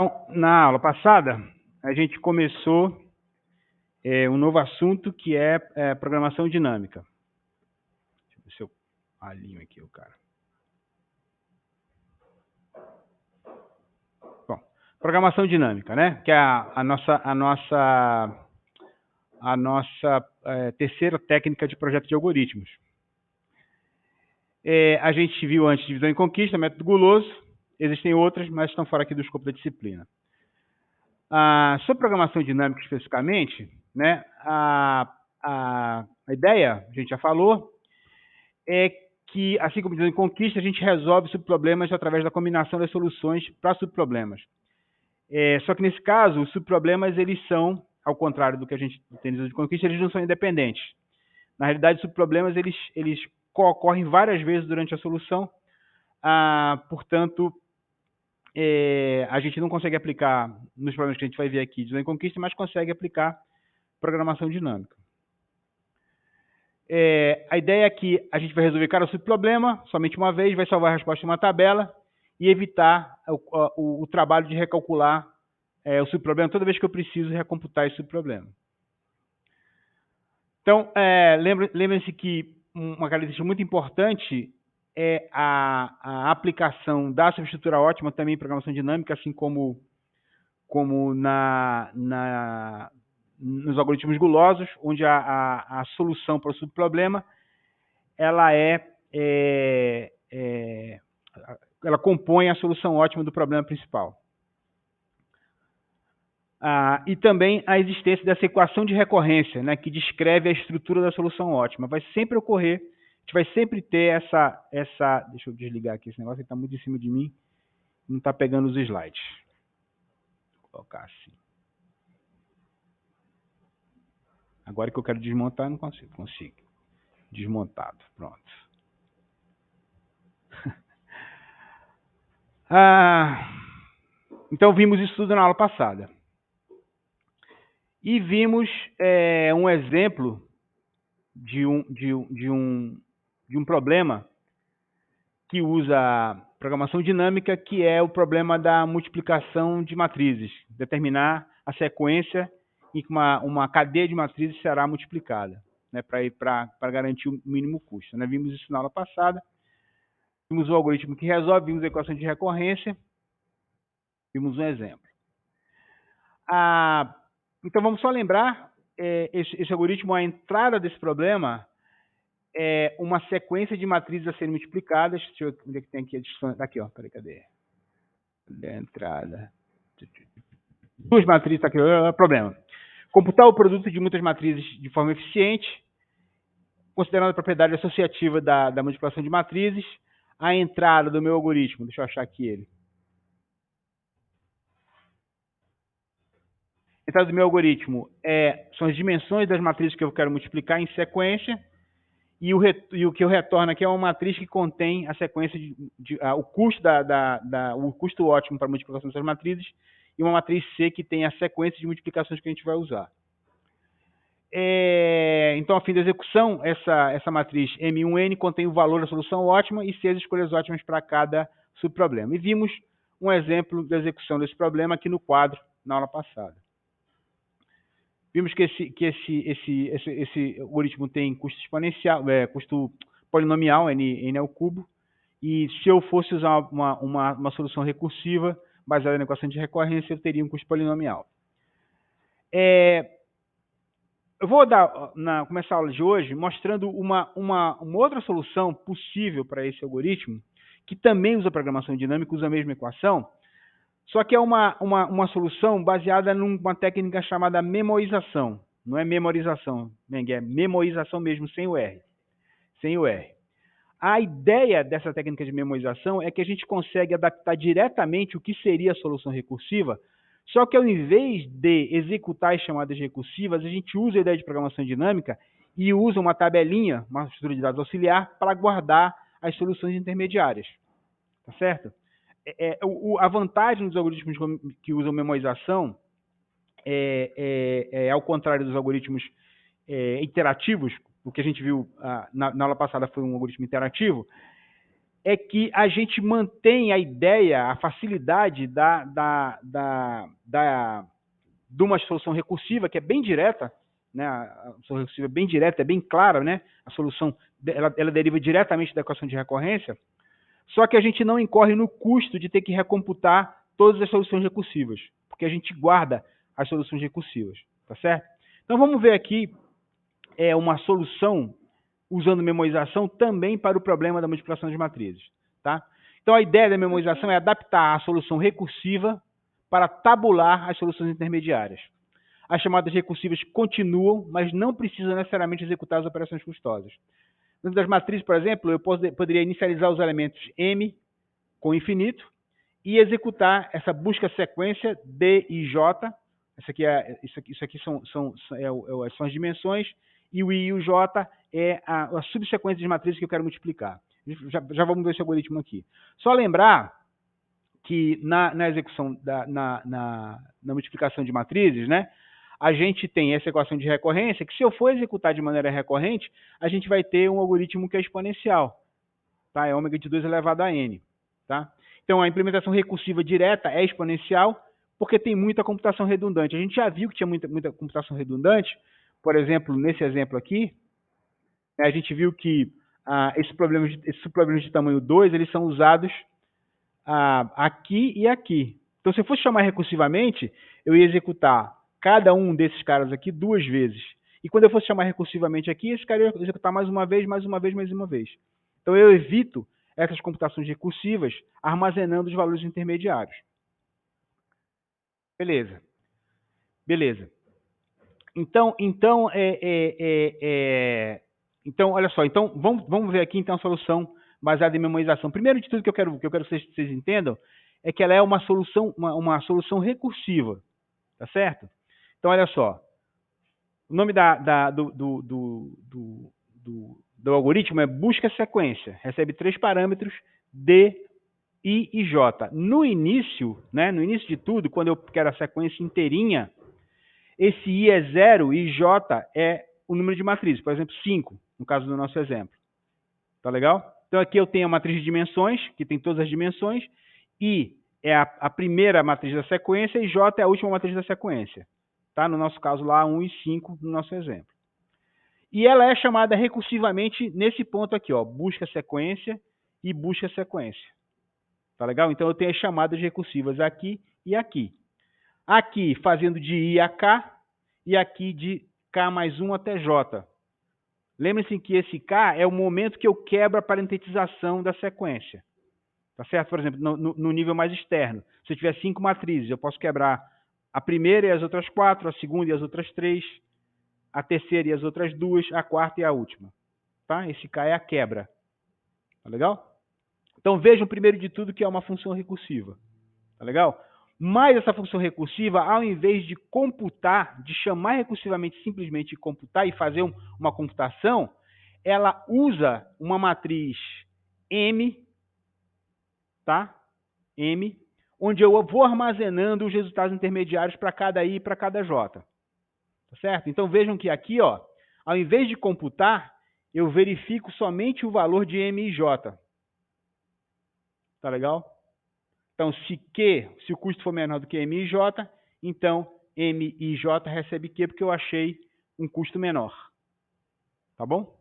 Então, na aula passada, a gente começou um novo assunto que é programação dinâmica. Deixa eu ver se eu alinho aqui o cara. Bom, programação dinâmica, né? Que é a nossa terceira técnica de projeto de algoritmos. A gente viu antes divisão e conquista, método guloso. Existem outras, mas estão fora aqui do escopo da disciplina. Sobre programação dinâmica especificamente, né, a ideia, a gente já falou, é que, assim como divisão e conquista, a gente resolve subproblemas através da combinação das soluções para subproblemas. Só que nesse caso, os subproblemas, eles são, ao contrário do que a gente tem divisão e conquista, eles não são independentes. Na realidade, os subproblemas, eles ocorrem várias vezes durante a solução, portanto, a gente não consegue aplicar nos problemas que a gente vai ver aqui divisão e conquista, mas consegue aplicar programação dinâmica. A ideia é que a gente vai resolver cada subproblema somente uma vez, vai salvar a resposta em uma tabela e evitar o trabalho de recalcular o subproblema toda vez que eu preciso recomputar esse subproblema. Então, lembrem-se que uma característica muito importante é a aplicação da subestrutura ótima também em programação dinâmica, assim como nos algoritmos gulosos, onde a solução para o subproblema ela ela compõe a solução ótima do problema principal. E também a existência dessa equação de recorrência, né, que descreve a estrutura da solução ótima. Vai sempre ocorrer, a gente vai sempre ter essa deixa eu desligar aqui esse negócio, que está muito em cima de mim, não está pegando os slides. Vou colocar assim. Agora que eu quero desmontar, não consigo. Consigo. Desmontado. Pronto. Então, vimos isso tudo na aula passada. E vimos um exemplo de um problema que usa programação dinâmica, que é o problema da multiplicação de matrizes. Determinar a sequência em que uma cadeia de matrizes será multiplicada, né, para garantir o mínimo custo. Né? Vimos isso na aula passada. Vimos o algoritmo que resolve, vimos a equação de recorrência, vimos um exemplo. Então, vamos só lembrar, esse algoritmo, a entrada desse problema é uma sequência de matrizes a serem multiplicadas. Deixa eu ver onde é que tem aqui a distância. Aqui, ó, peraí, cadê? Da entrada. Duas matrizes, tá aqui, problema. Computar o produto de muitas matrizes de forma eficiente, considerando a propriedade associativa da multiplicação de matrizes, a entrada do meu algoritmo, deixa eu achar aqui ele. A entrada do meu algoritmo são as dimensões das matrizes que eu quero multiplicar em sequência, e o que eu retorno aqui é uma matriz que contém a sequência o custo o custo ótimo para a multiplicação dessas matrizes, e uma matriz C que tem a sequência de multiplicações que a gente vai usar. Então, a fim da execução, essa matriz M1N contém o valor da solução ótima e 6 escolhas ótimas para cada subproblema. E vimos um exemplo da execução desse problema aqui no quadro, na aula passada. Vimos que esse algoritmo tem custo exponencial, custo polinomial, n ao cubo, e se eu fosse usar uma solução recursiva baseada na equação de recorrência, eu teria um custo polinomial. Eu vou começar a aula de hoje mostrando uma outra solução possível para esse algoritmo, que também usa programação dinâmica, usa a mesma equação, só que é uma solução baseada numa técnica chamada memorização. Não é memorização, é memorização mesmo, sem o R. Sem o R. A ideia dessa técnica de memorização é que a gente consegue adaptar diretamente o que seria a solução recursiva, só que ao invés de executar as chamadas recursivas, a gente usa a ideia de programação dinâmica e usa uma tabelinha, uma estrutura de dados auxiliar, para guardar as soluções intermediárias. Tá certo? A vantagem dos algoritmos que usam memorização, ao contrário dos algoritmos interativos, o que a gente viu na aula passada foi um algoritmo interativo, é que a gente mantém a ideia, a facilidade de uma solução recursiva, que é bem direta, né? A solução recursiva é bem direta, é bem clara, né? A solução ela deriva diretamente da equação de recorrência, só que a gente não incorre no custo de ter que recomputar todas as soluções recursivas, porque a gente guarda as soluções recursivas, tá certo? Então vamos ver aqui uma solução usando memorização também para o problema da multiplicação de matrizes, tá? Então a ideia da memorização é adaptar a solução recursiva para tabular as soluções intermediárias. As chamadas recursivas continuam, mas não precisam necessariamente executar as operações custosas. Dentro das matrizes, por exemplo, eu poderia inicializar os elementos M com infinito e executar essa busca sequência D e J. Isso aqui são as dimensões, e o I e o J é a subsequência de matrizes que eu quero multiplicar. Já vamos ver esse algoritmo aqui. Só lembrar que na execução, na multiplicação de matrizes, né, a gente tem essa equação de recorrência, que se eu for executar de maneira recorrente, a gente vai ter um algoritmo que é exponencial. Tá? É ômega de 2 elevado a n. Tá? Então, a implementação recursiva direta é exponencial, porque tem muita computação redundante. A gente já viu que tinha muita computação redundante. Por exemplo, nesse exemplo aqui, a gente viu que esses problemas de tamanho 2, eles são usados aqui e aqui. Então, se eu fosse chamar recursivamente, eu ia executar cada um desses caras aqui 2 vezes. E quando eu fosse chamar recursivamente aqui, esse cara ia executar mais uma vez, mais uma vez, mais uma vez. Então, eu evito essas computações recursivas armazenando os valores intermediários. Beleza. Beleza. Então, olha só. Então, vamos ver aqui então a solução baseada em memorização. Primeiro de tudo que eu quero que vocês entendam é que ela é uma solução recursiva, tá certo? Então, olha só. O nome do algoritmo é busca sequência. Recebe 3 parâmetros D, I e J. No início, né, no início de tudo, quando eu quero a sequência inteirinha, esse I é 0 e J é o número de matrizes. Por exemplo, 5, no caso do nosso exemplo. Tá legal? Então aqui eu tenho a matriz de dimensões, que tem todas as dimensões. I é a primeira matriz da sequência e J é a última matriz da sequência. Tá? No nosso caso lá, 1 e 5, no nosso exemplo. E ela é chamada recursivamente nesse ponto aqui, ó, busca sequência e busca sequência. Tá legal? Então eu tenho as chamadas recursivas aqui e aqui. Aqui fazendo de I a K e aqui de K mais 1 até J. Lembre-se que esse K é o momento que eu quebro a parentetização da sequência. Tá certo? Por exemplo, no nível mais externo. Se eu tiver 5 matrizes, eu posso quebrar a primeira e as outras 4, a segunda e as outras 3, a terceira e as outras 2, a quarta e a última. Tá? Esse K é a quebra. Tá legal? Então vejam primeiro de tudo que é uma função recursiva. Tá legal? Mas essa função recursiva, ao invés de computar, de chamar recursivamente simplesmente computar e fazer uma computação, ela usa uma matriz M, tá? M, onde eu vou armazenando os resultados intermediários para cada I e para cada J. Tá certo? Então vejam que aqui, ó, ao invés de computar, eu verifico somente o valor de M e J. Tá legal? Então, se o custo for menor do que M e J, então M e J recebe Q porque eu achei um custo menor. Tá bom?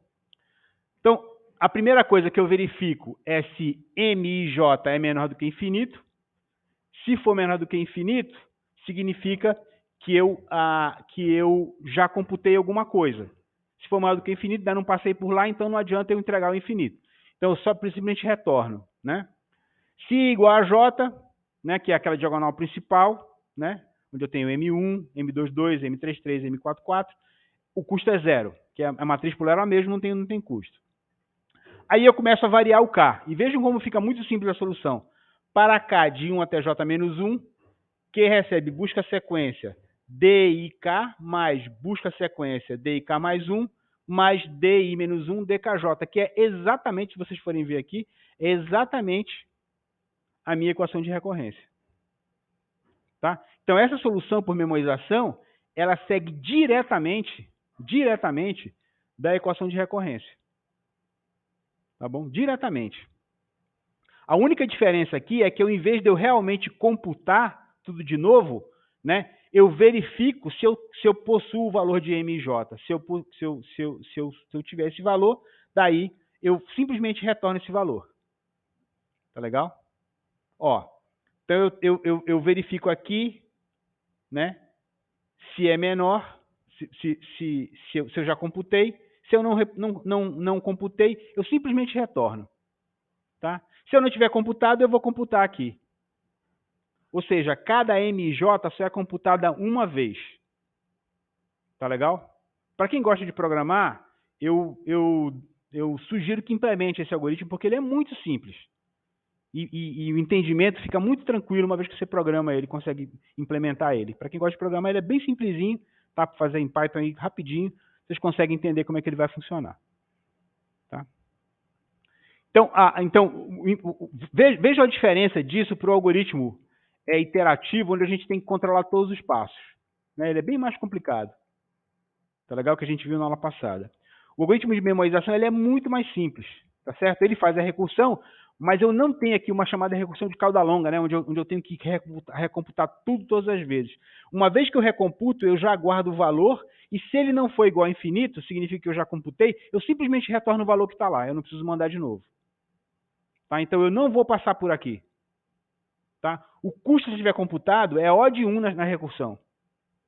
Então, a primeira coisa que eu verifico é se M e J é menor do que infinito. Se for menor do que infinito, significa que eu já computei alguma coisa. Se for maior do que infinito, ainda não passei por lá, então não adianta eu entregar o infinito. Então, eu só simplesmente retorno, né? Se igual a J, né, que é aquela diagonal principal, né, onde eu tenho M1, M22, M33, M44, o custo é 0, que a matriz polar é a mesma, não tem custo. Aí eu começo a variar o K. E vejam como fica muito simples a solução. Para K de 1 até J menos 1, Q recebe busca sequência DIK mais busca sequência DIK mais 1, mais DI menos 1 DKJ, que é exatamente, se vocês forem ver aqui, é exatamente a minha equação de recorrência. Tá? Então, essa solução por memorização, ela segue diretamente da equação de recorrência. Tá bom? Diretamente. A única diferença aqui é que eu, em vez de eu realmente computar tudo de novo, né, eu verifico se eu possuo o valor de M e J. Se eu tiver esse valor, daí eu simplesmente retorno esse valor. Tá legal? Ó, então eu verifico aqui, né, se é menor, se eu já computei. Se eu não computei, eu simplesmente retorno. Tá? Se eu não tiver computado, eu vou computar aqui. Ou seja, cada MJ só é computada uma vez. Tá legal? Para quem gosta de programar, eu sugiro que implemente esse algoritmo, porque ele é muito simples. E o entendimento fica muito tranquilo uma vez que você programa ele, consegue implementar ele. Para quem gosta de programar, ele é bem simplesinho, tá? Para fazer em Python aí rapidinho, vocês conseguem entender como é que ele vai funcionar. Tá? Então veja a diferença disso para o algoritmo iterativo, onde a gente tem que controlar todos os passos. Né? Ele é bem mais complicado. Tá legal? Que a gente viu na aula passada. O algoritmo de memorização ele é muito mais simples. Tá certo? Ele faz a recursão, mas eu não tenho aqui uma chamada recursão de cauda longa, né? onde eu tenho que recomputar tudo todas as vezes. Uma vez que eu recomputo, eu já guardo o valor, e se ele não for igual a infinito, significa que eu já computei, eu simplesmente retorno o valor que está lá. Eu não preciso mandar de novo. Tá? Então, eu não vou passar por aqui. Tá? O custo, se tiver computado, é O de 1 na recursão.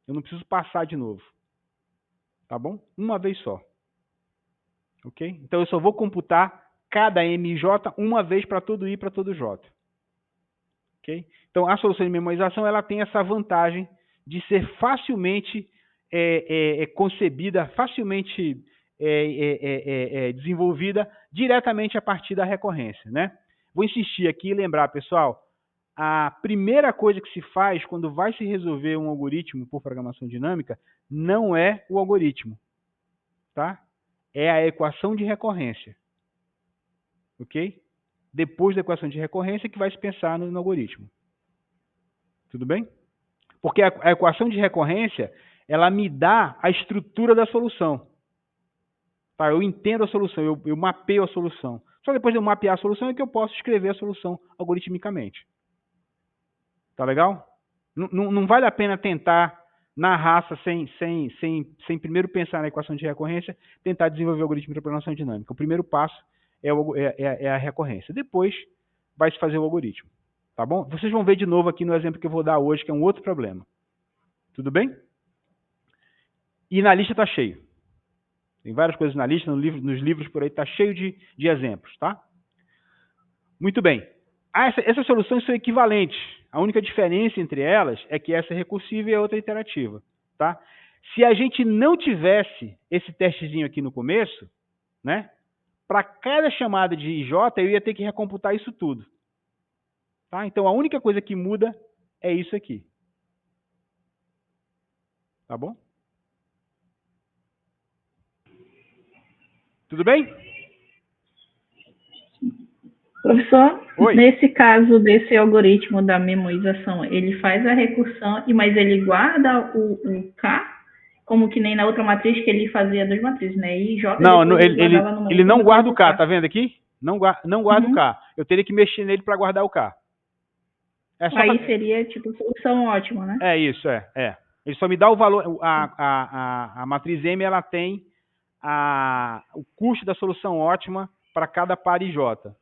Eu não preciso passar de novo. Tá bom? Uma vez só. Ok? Então, eu só vou computar cada MJ uma vez para todo I e para todo J. Ok? Então, a solução de memorização ela tem essa vantagem de ser facilmente concebida, facilmente desenvolvida diretamente a partir da recorrência. Né? Vou insistir aqui e lembrar, pessoal, a primeira coisa que se faz quando vai se resolver um algoritmo por programação dinâmica não é o algoritmo, tá? É a equação de recorrência. Ok? Depois da equação de recorrência que vai se pensar no algoritmo. Tudo bem? Porque a equação de recorrência, ela me dá a estrutura da solução. Tá? Eu entendo a solução, eu mapeio a solução. Só depois de eu mapear a solução é que eu posso escrever a solução algoritmicamente. Tá legal? Não vale a pena tentar na raça, sem primeiro pensar na equação de recorrência, tentar desenvolver o algoritmo de programação dinâmica. O primeiro passo é a recorrência. Depois vai se fazer o algoritmo. Tá bom? Vocês vão ver de novo aqui no exemplo que eu vou dar hoje, que é um outro problema. Tudo bem? E na lista está cheio. Tem várias coisas na lista, nos livros por aí está cheio de exemplos. Tá? Muito bem. Essas soluções são equivalentes. A única diferença entre elas é que essa é recursiva e a outra é iterativa. Tá? Se a gente não tivesse esse testezinho aqui no começo, né, para cada chamada de IJ, eu ia ter que recomputar isso tudo. Tá? Então, a única coisa que muda é isso aqui. Tá bom? Tudo bem? Professor, Oi. Nesse caso desse algoritmo da memorização, ele faz a recursão, mas ele guarda o K, como que nem na outra matriz que ele fazia duas matrizes, né? I e J, Não, depois ele guardava numa ele não outra guarda o K, K. tá vendo aqui? Não guarda o K. Eu teria que mexer nele para guardar o K. Aí seria tipo solução ótima, né? É isso, Ele só me dá o valor. A matriz M ela tem o custo da solução ótima para cada par IJ.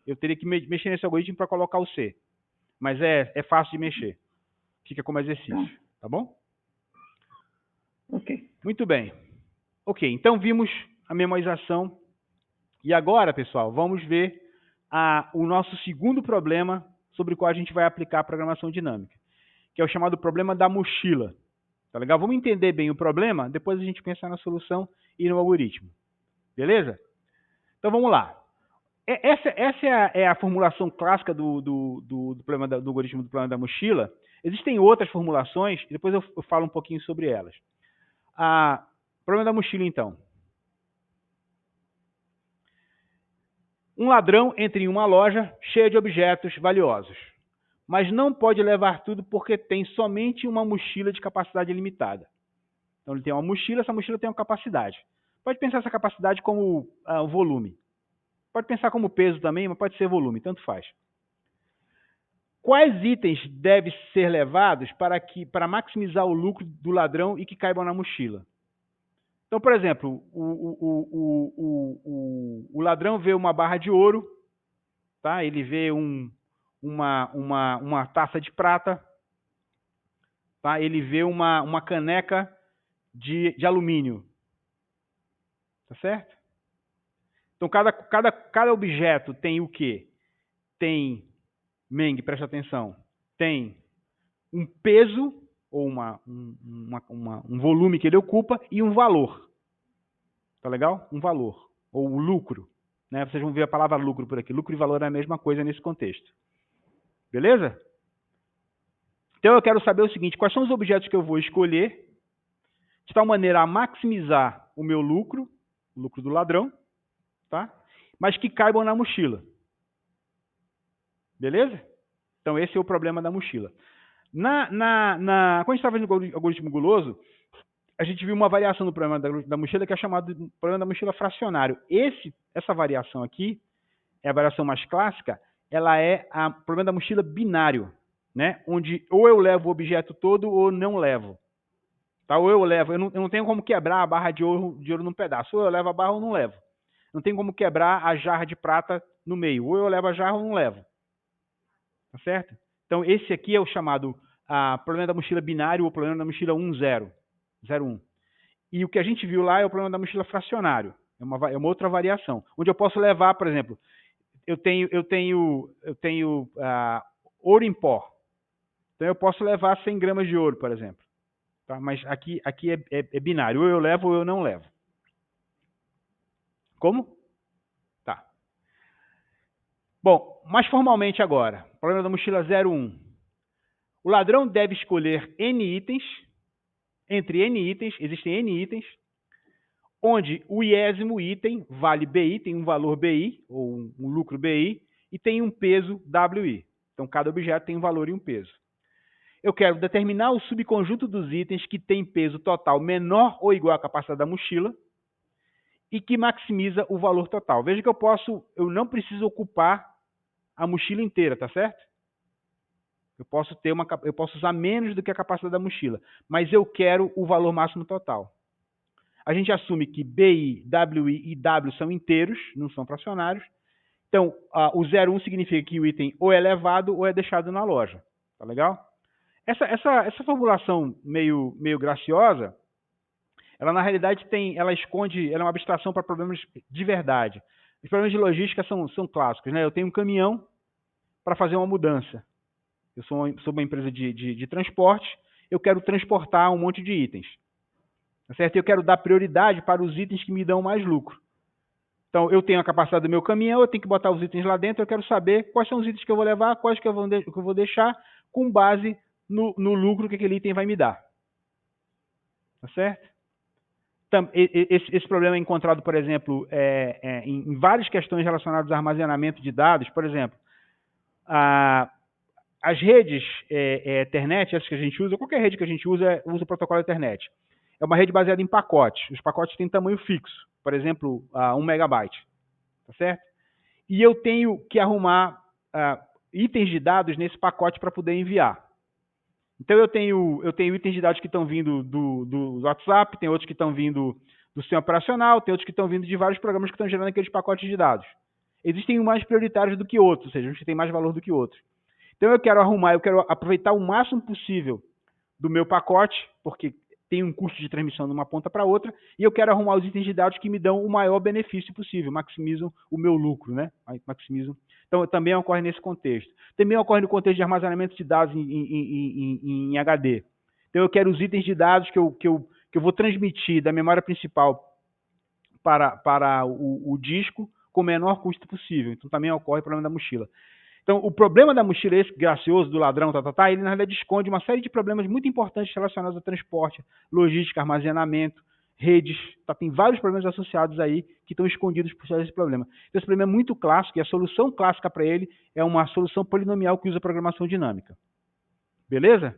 Eu teria que mexer nesse algoritmo para colocar o C. Mas é fácil de mexer. Fica como exercício. Tá bom? Ok. Muito bem. Ok, então vimos a memorização. E agora, pessoal, vamos ver o nosso segundo problema sobre o qual a gente vai aplicar a programação dinâmica, que é o chamado problema da mochila. Tá legal? Vamos entender bem o problema, depois a gente pensar na solução e no algoritmo. Beleza? Então vamos lá. Essa é a formulação clássica do problema do algoritmo do problema da mochila. Existem outras formulações, depois eu falo um pouquinho sobre elas. Problema da mochila, então. Um ladrão entra em uma loja cheia de objetos valiosos, mas não pode levar tudo porque tem somente uma mochila de capacidade limitada. Então ele tem uma mochila, essa mochila tem uma capacidade. Pode pensar essa capacidade como o volume. Pode pensar como peso também, mas pode ser volume, tanto faz. Quais itens devem ser levados para maximizar o lucro do ladrão e que caibam na mochila? Então, por exemplo, o ladrão vê uma barra de ouro, tá? Ele vê uma taça de prata, tá? Ele vê uma caneca de alumínio, tá certo? Então, cada objeto tem o quê? Tem, Meng, presta atenção, tem um peso, ou um volume que ele ocupa, e um valor. Tá legal? Um valor, ou o lucro. Né? Vocês vão ver a palavra lucro por aqui. Lucro e valor é a mesma coisa nesse contexto. Beleza? Então, eu quero saber o seguinte, quais são os objetos que eu vou escolher, de tal maneira a maximizar o meu lucro, o lucro do ladrão, tá? Mas que caibam na mochila. Beleza? Então, esse é o problema da mochila. Quando a gente estava fazendo o algoritmo guloso, a gente viu uma variação do problema da mochila que é chamado de problema da mochila fracionário. Essa variação aqui, é a variação mais clássica, ela é o problema da mochila binário, né? Onde ou eu levo o objeto todo ou não levo. Tá? Ou eu levo, eu não tenho como quebrar a barra de ouro num pedaço. Ou eu levo a barra ou não levo. Não tem como quebrar a jarra de prata no meio. Ou eu levo a jarra ou não levo. Tá certo? Então, esse aqui é o chamado problema da mochila binário ou problema da mochila 1-0. 0-1. E o que a gente viu lá é o problema da mochila fracionário. É uma outra variação. Onde eu posso levar, por exemplo, eu tenho ouro em pó. Então, eu posso levar 100 gramas de ouro, por exemplo. Tá? Mas aqui é binário. Ou eu levo ou eu não levo. Como? Tá. Bom, mais formalmente agora. Problema da mochila 0-1. O ladrão deve escolher N itens. Entre N itens, existem N itens, onde o iésimo item vale BI, tem um valor BI, ou um lucro BI, e tem um peso WI. Então, cada objeto tem um valor e um peso. Eu quero determinar o subconjunto dos itens que tem peso total menor ou igual à capacidade da mochila e que maximiza o valor total. Veja que eu não preciso ocupar a mochila inteira, tá certo? Eu posso usar menos do que a capacidade da mochila, mas eu quero o valor máximo total. A gente assume que BI, WI e W são inteiros, não são fracionários. Então, o 0,1 significa que o item ou é levado ou é deixado na loja. Tá legal? Essa formulação meio graciosa, ela na realidade ela é uma abstração para problemas de verdade. Os problemas de logística são clássicos, né? Eu tenho um caminhão para fazer uma mudança. Eu sou uma empresa de transporte, eu quero transportar um monte de itens. Tá certo? Eu quero dar prioridade para os itens que me dão mais lucro. Então, eu tenho a capacidade do meu caminhão, eu tenho que botar os itens lá dentro, eu quero saber quais são os itens que eu vou levar, quais que eu vou deixar, com base no lucro que aquele item vai me dar. Tá certo? Esse problema é encontrado, por exemplo, em várias questões relacionadas ao armazenamento de dados. Por exemplo, as redes Ethernet, essas que a gente usa, qualquer rede que a gente usa o protocolo Ethernet. É uma rede baseada em pacotes. Os pacotes têm tamanho fixo, por exemplo, 1 megabyte. Tá certo? E eu tenho que arrumar itens de dados nesse pacote para poder enviar. Então, eu tenho itens de dados que estão vindo do WhatsApp, tem outros que estão vindo do sistema operacional, tem outros que estão vindo de vários programas que estão gerando aqueles pacotes de dados. Existem uns mais prioritários do que outros, ou seja, uns que têm mais valor do que outros. Então, eu quero aproveitar o máximo possível do meu pacote, porque tem um custo de transmissão de uma ponta para outra, e eu quero arrumar os itens de dados que me dão o maior benefício possível, maximizam o meu lucro, né? Então, também ocorre nesse contexto. Também ocorre no contexto de armazenamento de dados em HD. Então, eu quero os itens de dados que eu vou transmitir da memória principal para o disco com o menor custo possível. Então, também ocorre o problema da mochila. Então, o problema da mochila esse gracioso do ladrão, ele na realidade esconde uma série de problemas muito importantes relacionados ao transporte, logística, armazenamento, redes. Tá? Tem vários problemas associados aí que estão escondidos por trás desse problema. Então, esse problema é muito clássico e a solução clássica para ele é uma solução polinomial que usa programação dinâmica. Beleza?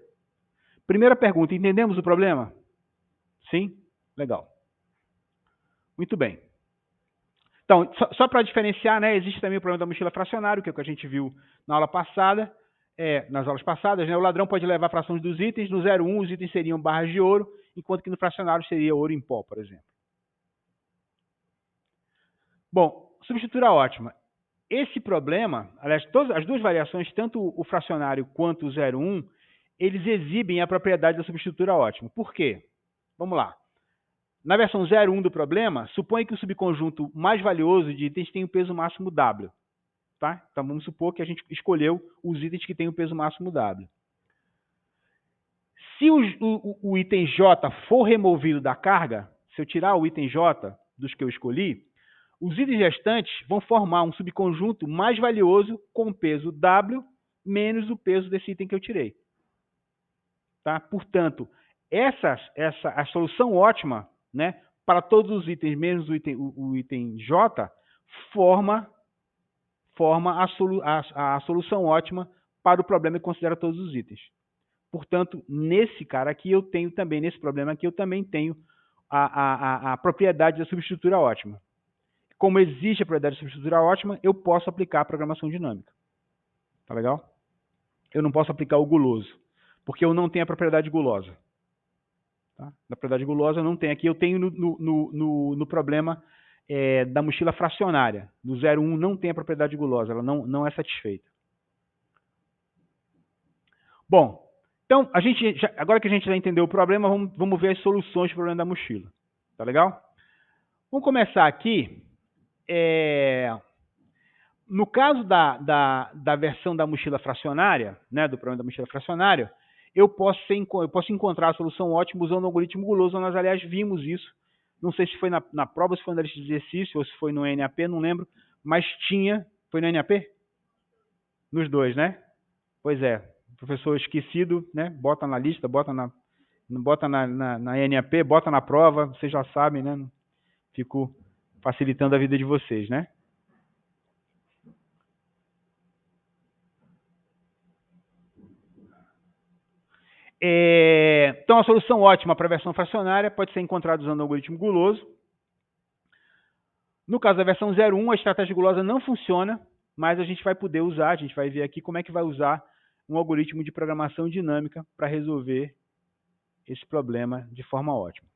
Primeira pergunta, entendemos o problema? Sim? Legal. Muito bem. Então, só para diferenciar, né, existe também o problema da mochila fracionária, que é o que a gente viu na aula passada. nas aulas passadas, né, o ladrão pode levar frações dos itens. No 01, os itens seriam barras de ouro, enquanto que no fracionário seria ouro em pó, por exemplo. Bom, substitura ótima. Esse problema, aliás, todas as duas variações, tanto o fracionário quanto o 01, eles exibem a propriedade da substitura ótima. Por quê? Vamos lá. Na versão 01 do problema, suponha que o subconjunto mais valioso de itens tem o peso máximo W. Tá? Então, vamos supor que a gente escolheu os itens que têm o peso máximo W. Se o item J for removido da carga, se eu tirar o item J dos que eu escolhi, os itens restantes vão formar um subconjunto mais valioso com peso W menos o peso desse item que eu tirei. Tá? Portanto, a solução ótima, né, para todos os itens menos o item J forma a solução ótima para o problema que considera todos os itens. Portanto, nesse cara aqui eu tenho também, nesse problema aqui eu também tenho a propriedade da substitura ótima. Como existe a propriedade da substitura ótima, eu posso aplicar a programação dinâmica. Tá legal? Eu não posso aplicar o guloso, porque eu não tenho a propriedade gulosa. Tá? A propriedade gulosa eu não tenho aqui, eu tenho no problema da mochila fracionária. Do 01 não tem a propriedade gulosa, ela não é satisfeita. Bom, então, agora que a gente já entendeu o problema, vamos ver as soluções para o problema da mochila. Tá legal? Vamos começar aqui. No caso da versão da mochila fracionária, né, do problema da mochila fracionária, eu posso encontrar a solução ótima usando o algoritmo guloso. Nós, aliás, vimos isso. Não sei se foi na prova, se foi na lista de exercício ou se foi no NAP, não lembro. Mas tinha... Foi no NAP? Nos dois, né? Pois é. Professor esquecido, né? Bota na lista, bota na NAP, bota na prova. Vocês já sabem, né? Fico facilitando a vida de vocês, né? Então, a solução ótima para a versão fracionária pode ser encontrada usando o algoritmo guloso. No caso da versão 01, a estratégia gulosa não funciona, mas a gente vai poder usar, a gente vai ver aqui como é que vai usar um algoritmo de programação dinâmica para resolver esse problema de forma ótima.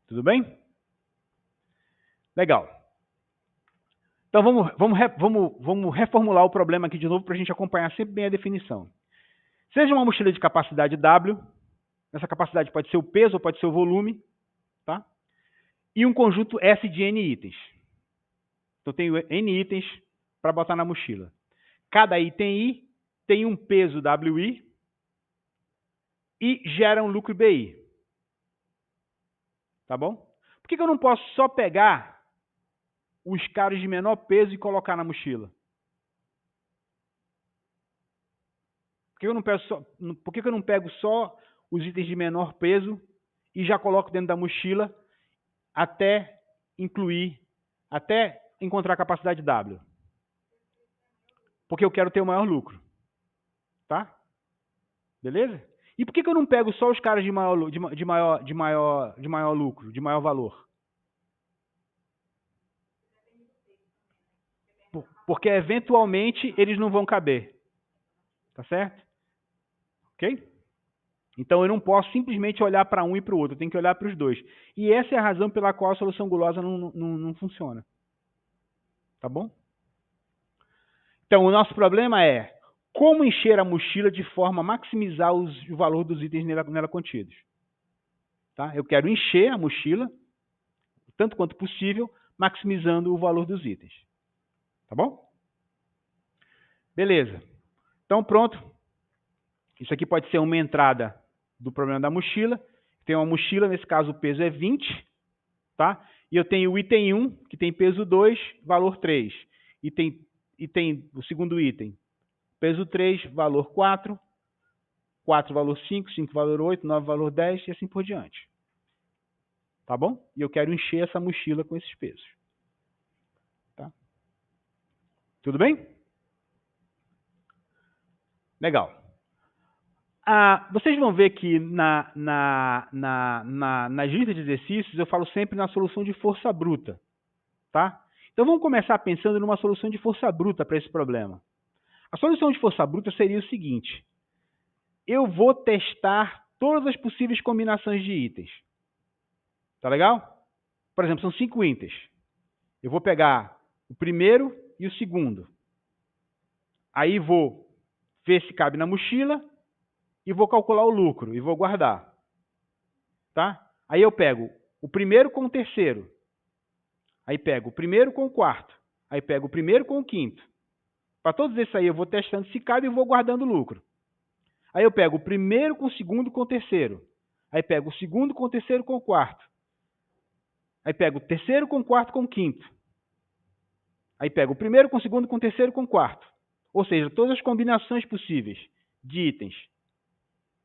Tudo bem? Legal. Então, vamos reformular o problema aqui de novo para a gente acompanhar sempre bem a definição. Seja uma mochila de capacidade W, essa capacidade pode ser o peso ou pode ser o volume, tá? E um conjunto S de N itens. Então, eu tenho N itens para botar na mochila. Cada item I tem um peso WI e gera um lucro BI. Tá bom? Por que eu não posso só pegar os caras de menor peso e colocar na mochila? Por que eu não pego só os itens de menor peso e já coloco dentro da mochila até encontrar a capacidade W? Porque eu quero ter o maior lucro. Tá? Beleza? E por que eu não pego só os caras de maior lucro, de maior valor? Porque eventualmente eles não vão caber. Tá certo? Ok? Então eu não posso simplesmente olhar para um e para o outro, eu tenho que olhar para os dois. E essa é a razão pela qual a solução gulosa não funciona. Tá bom? Então o nosso problema é como encher a mochila de forma a maximizar o valor dos itens nela contidos. Tá? Eu quero encher a mochila, tanto quanto possível, maximizando o valor dos itens. Tá bom? Beleza. Então pronto. Isso aqui pode ser uma entrada do problema da mochila. Tem uma mochila, nesse caso o peso é 20, tá? E eu tenho o item 1, que tem peso 2, valor 3. E tem o segundo item, peso 3, valor 4, 4 valor 5, 5 valor 8, 9 valor 10 e assim por diante. Tá bom? E eu quero encher essa mochila com esses pesos. Tá? Tudo bem? Legal. Vocês vão ver que nas listas de exercícios eu falo sempre na solução de força bruta, tá? Então vamos começar pensando numa solução de força bruta para esse problema. A solução de força bruta seria o seguinte: eu vou testar todas as possíveis combinações de itens. Tá legal? Por exemplo, são 5 itens. Eu vou pegar o primeiro e o segundo. Aí vou ver se cabe na mochila e vou calcular o lucro e vou guardar. Tá? Aí eu pego o primeiro com o terceiro. Aí pego o primeiro com o quarto. Aí pego o primeiro com o quinto. Para todos esses aí eu vou testando se cabe e vou guardando o lucro. Aí eu pego o primeiro com o segundo com o terceiro. Aí pego o segundo com o terceiro com o quarto. Aí pego o terceiro com o quarto com o quinto. Aí pego o primeiro com o segundo com o terceiro com o quarto. Ou seja, todas as combinações possíveis de itens.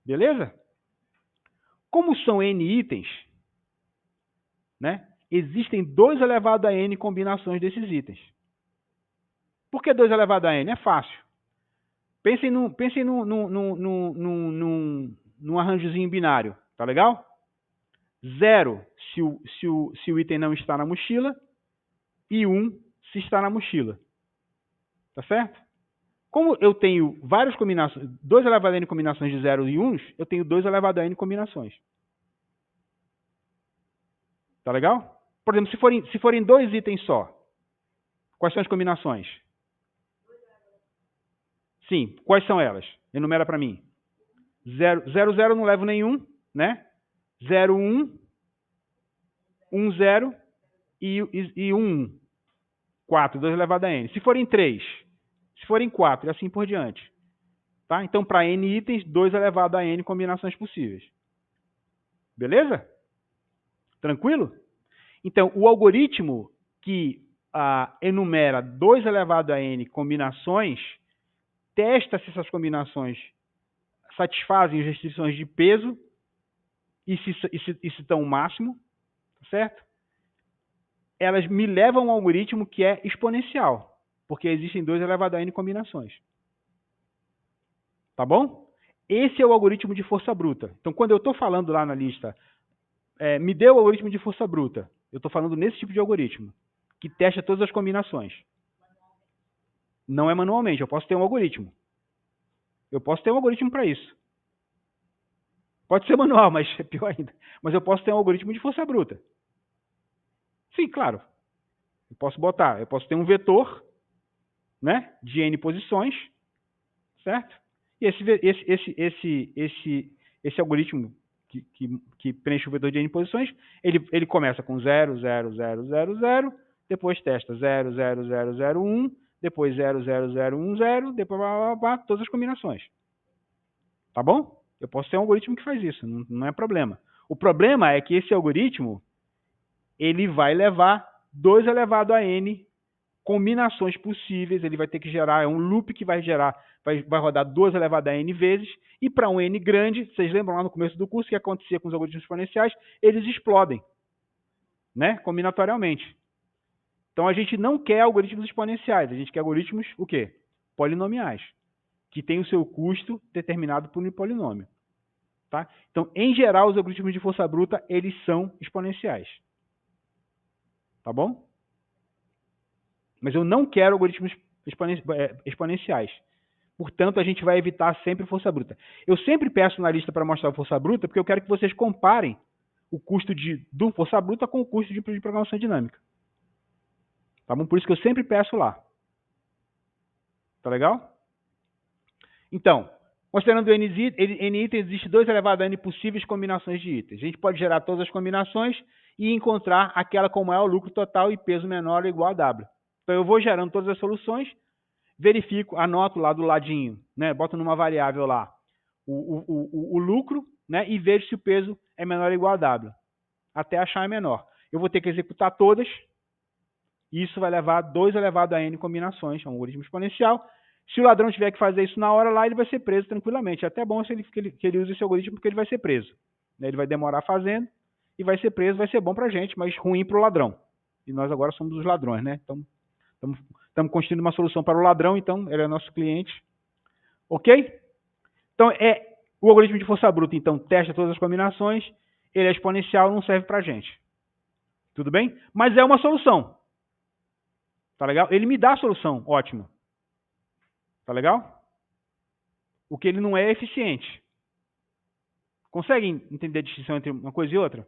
Beleza? Como são N itens, né, existem 2 elevado a N combinações desses itens. Por que 2 elevado a N? É fácil. Pensem num arranjozinho binário, tá legal? 0 se o item não está na mochila e 1 se está na mochila. Tá certo? Como eu tenho várias combinações, 2 elevado a N combinações de 0 e 1, eu tenho 2 elevado a N combinações. Tá legal? Por exemplo, se forem 2 itens só, quais são as combinações? Sim, quais são elas? Enumera para mim. 0, 0, 0 não levo nenhum, né? 0, 1, 1, 0 e 1, 1. 4, 2 elevado a N. Se forem 3, se forem 4 e assim por diante. Tá? Então, para N itens, 2 elevado a N combinações possíveis. Beleza? Tranquilo? Então, o algoritmo que enumera 2 elevado a N combinações, testa se essas combinações satisfazem as restrições de peso e se estão o máximo, certo? Elas me levam a um algoritmo que é exponencial, porque existem 2 elevado a N combinações. Tá bom? Esse é o algoritmo de força bruta. Então, quando eu estou falando lá na lista, me deu o algoritmo de força bruta, eu estou falando nesse tipo de algoritmo, que testa todas as combinações. Não é manualmente, eu posso ter um algoritmo. Eu posso ter um algoritmo para isso. Pode ser manual, mas é pior ainda. Mas eu posso ter um algoritmo de força bruta. Sim, claro. Eu posso ter um vetor, né, de N posições, certo? E esse algoritmo que preenche o vetor de N posições, ele começa com 0, 0, 0, 0, 0, depois testa 0, 0, 0, 0, 1, depois 0, 0, 0, 1, 0, depois todas as combinações. Tá bom? Eu posso ter um algoritmo que faz isso, não é problema. O problema é que esse algoritmo ele vai levar 2 elevado a N combinações possíveis, ele vai ter que gerar, é um loop que vai rodar 2 elevado a N vezes, e para um N grande, vocês lembram lá no começo do curso que acontecia com os algoritmos exponenciais, eles explodem, né, combinatorialmente. Então a gente não quer algoritmos exponenciais, a gente quer algoritmos, o quê? Polinomiais, que tem o seu custo determinado por um polinômio. Tá? Então, em geral, os algoritmos de força bruta, eles são exponenciais. Tá bom? Mas eu não quero algoritmos exponenciais. Portanto, a gente vai evitar sempre força bruta. Eu sempre peço na lista para mostrar a força bruta, porque eu quero que vocês comparem o custo do força bruta com o custo de programação dinâmica. Tá bom? Por isso que eu sempre peço lá. Tá legal? Então, considerando N itens, existe 2 elevado a N possíveis combinações de itens. A gente pode gerar todas as combinações e encontrar aquela com maior lucro total e peso menor ou igual a W. Então, eu vou gerando todas as soluções, verifico, anoto lá do ladinho, né, boto numa variável lá o lucro, né, e vejo se o peso é menor ou igual a W, até achar menor. Eu vou ter que executar todas, e isso vai levar 2 elevado a N combinações, é um algoritmo exponencial. Se o ladrão tiver que fazer isso na hora lá, ele vai ser preso tranquilamente. É até bom se ele use esse algoritmo, porque ele vai ser preso. Ele vai demorar fazendo e vai ser preso, vai ser bom para a gente, mas ruim para o ladrão. E nós agora somos os ladrões, né? Então, estamos construindo uma solução para o ladrão, então ele é nosso cliente. Ok? Então, O algoritmo de força bruta, então, testa todas as combinações, ele é exponencial, não serve para a gente. Tudo bem? Mas é uma solução. Tá legal? Ele me dá a solução, ótimo. Tá legal? O que ele não é eficiente. Conseguem entender a distinção entre uma coisa e outra?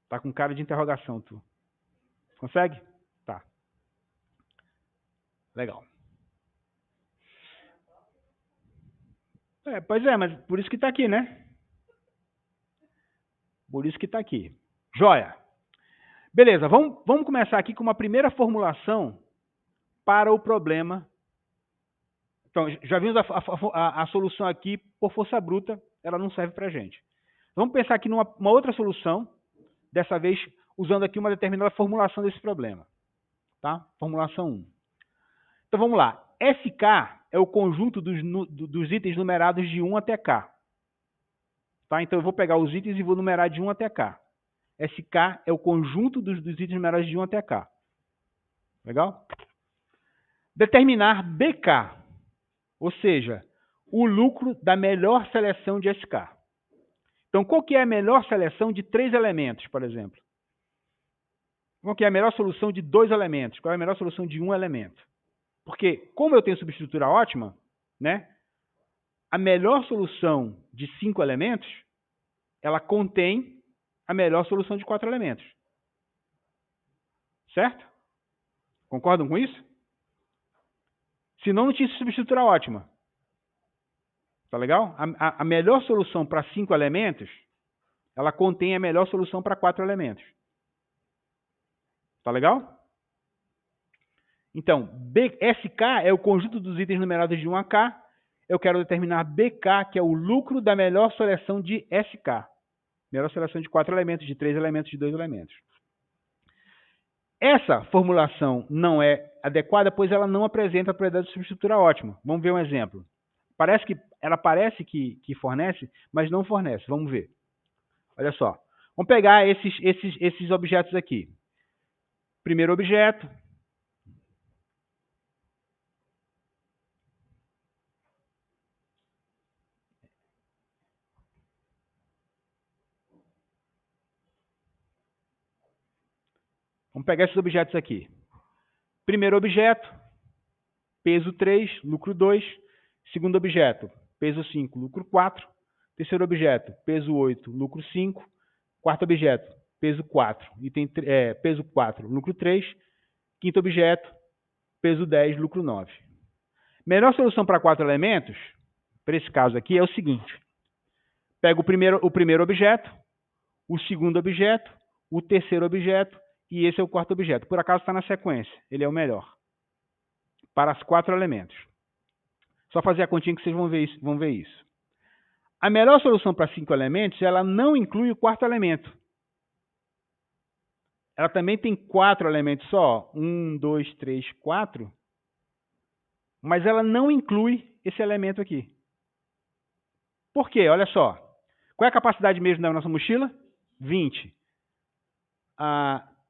Tá com cara de interrogação, tu. Consegue? Tá. Legal. Pois é, mas por isso que tá aqui, né? Por isso que tá aqui. Joia. Beleza, vamos começar aqui com uma primeira formulação para o problema. Então, já vimos a solução aqui por força bruta, ela não serve para a gente. Vamos pensar aqui numa outra solução, dessa vez usando aqui uma determinada formulação desse problema. Tá? Formulação 1. Então vamos lá. SK é o conjunto dos itens numerados de 1 até K. Tá? Então eu vou pegar os itens e vou numerar de 1 até K. SK é o conjunto dos itens numerados de 1 até K. Legal? Determinar BK, ou seja, o lucro da melhor seleção de SK. Então, qual que é a melhor seleção de 3 elementos, por exemplo? Qual que é a melhor solução de 2 elementos? Qual é a melhor solução de 1 elemento? Porque, como eu tenho subestrutura ótima, né, a melhor solução de 5 elementos, ela contém a melhor solução de 4 elementos. Certo? Concordam com isso? Senão não tinha subestrutura ótima. Tá legal? A melhor solução para 5 elementos, ela contém a melhor solução para 4 elementos. Tá legal? Então, SK é o conjunto dos itens numerados de 1 a K. Eu quero determinar BK, que é o lucro da melhor seleção de SK. Melhor seleção de 4 elementos, de 3 elementos, de 2 elementos. Essa formulação não é adequada, pois ela não apresenta a propriedade de subestrutura ótima. Vamos ver um exemplo. Ela parece que fornece, mas não fornece. Vamos ver. Olha só. Vamos pegar esses objetos aqui. Primeiro objeto. Vamos pegar esses objetos aqui. Primeiro objeto, peso 3, lucro 2. Segundo objeto, peso 5, lucro 4. Terceiro objeto, peso 8, lucro 5. Quarto objeto, peso 4, peso 4, lucro 3. Quinto objeto, peso 10, lucro 9. Melhor solução para 4 elementos, para esse caso aqui, é o seguinte. Pego o primeiro objeto, o segundo objeto, o terceiro objeto, e esse é o quarto objeto. Por acaso está na sequência. Ele é o melhor. Para os 4 elementos. Só fazer a continha que vocês vão ver isso. A melhor solução para 5 elementos, ela não inclui o quarto elemento. Ela também tem 4 elementos só. 1, 2, 3, 4. Mas ela não inclui esse elemento aqui. Por quê? Olha só. Qual é a capacidade mesmo da nossa mochila? 20.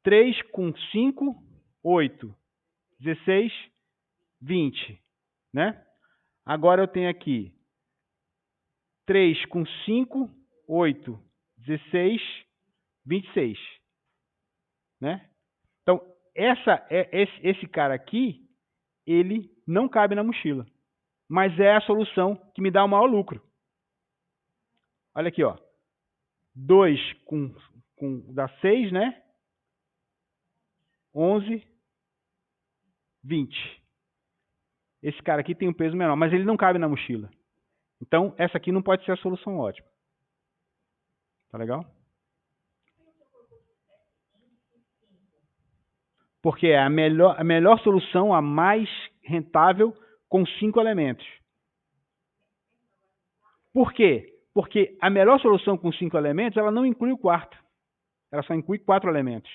3 com 5, 8. 16, 20. Né? Agora eu tenho aqui 3 com 5, 8, 16, 26. Né? Então, esse cara aqui, ele não cabe na mochila. Mas é a solução que me dá o maior lucro. Olha aqui, ó. 2 dá 6, né? 11, 20. Esse cara aqui tem um peso menor, mas ele não cabe na mochila. Então, essa aqui não pode ser a solução ótima. Tá legal? Porque é a melhor solução, a mais rentável, com 5 elementos. Por quê? Porque a melhor solução com 5 elementos, ela não inclui o quarto. Ela só inclui 4 elementos.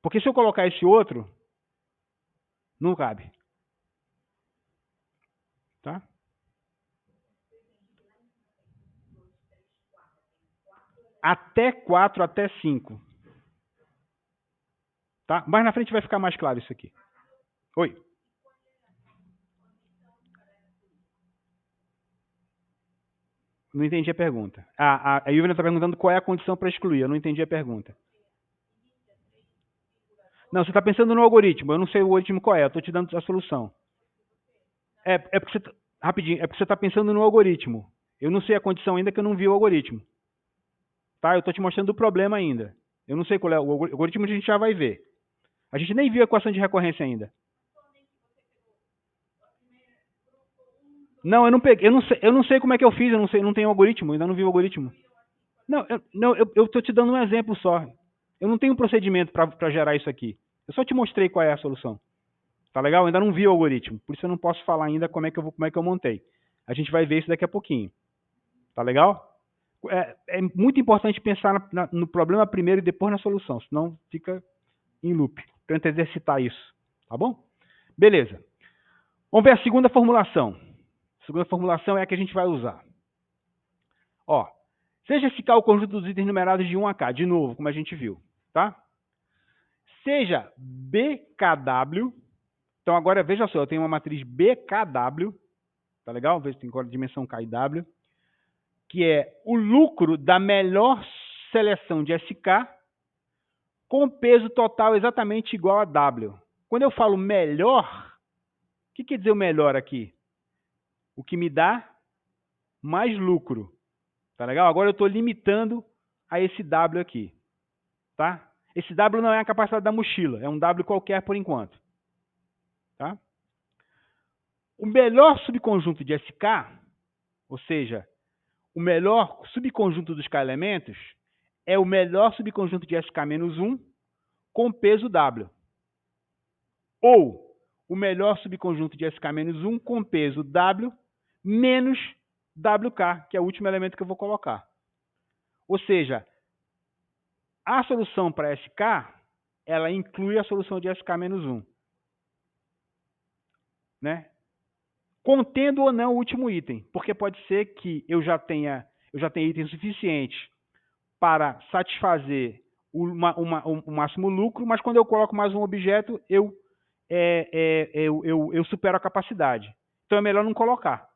Porque se eu colocar esse outro, não cabe. Tá? Até 4, até 5. Tá? Mais na frente vai ficar mais claro isso aqui. Oi. Não entendi a pergunta. A Yuvena está perguntando qual é a condição para excluir. Eu não entendi a pergunta. Não, você está pensando no algoritmo. Eu não sei o algoritmo qual é. Eu estou te dando a solução. Porque você, rapidinho, é porque você está pensando no algoritmo. Eu não sei a condição ainda que eu não vi o algoritmo. Tá? Eu estou te mostrando o problema ainda. Eu não sei qual é o algoritmo, a gente já vai ver. A gente nem viu a equação de recorrência ainda. Não, eu não peguei. Eu não sei como é que eu fiz. Eu não tenho algoritmo. Ainda não vi o algoritmo. Não, eu estou te dando um exemplo só. Eu não tenho um procedimento para gerar isso aqui. Eu só te mostrei qual é a solução. Tá legal? Eu ainda não vi o algoritmo. Por isso eu não posso falar ainda como é que eu montei. A gente vai ver isso daqui a pouquinho. Tá legal? É muito importante pensar no problema primeiro e depois na solução. Senão fica em loop. Tenta exercitar isso. Tá bom? Beleza. Vamos ver a segunda formulação. A segunda formulação é a que a gente vai usar. Ó, seja esse K o conjunto dos itens numerados de 1 a K, de novo, como a gente viu, tá? Seja BKW, então agora veja só, eu tenho uma matriz BKW, tá legal? Veja, tem agora a dimensão K e W, que é o lucro da melhor seleção de SK com peso total exatamente igual a W. Quando eu falo melhor, o que quer dizer o melhor aqui? O que me dá mais lucro. Tá legal? Agora eu estou limitando a esse W aqui. Tá? Esse W não é a capacidade da mochila. É um W qualquer por enquanto. Tá? O melhor subconjunto de SK, ou seja, o melhor subconjunto dos K elementos, é o melhor subconjunto de SK-1 com peso W. Ou o melhor subconjunto de SK-1 com peso W menos WK, que é o último elemento que eu vou colocar. Ou seja, a solução para SK, ela inclui a solução de SK-1. Né? Contendo ou não o último item, porque pode ser que eu já tenha item suficiente para satisfazer o máximo lucro, mas quando eu coloco mais um objeto, eu supero a capacidade. Então é melhor não colocar.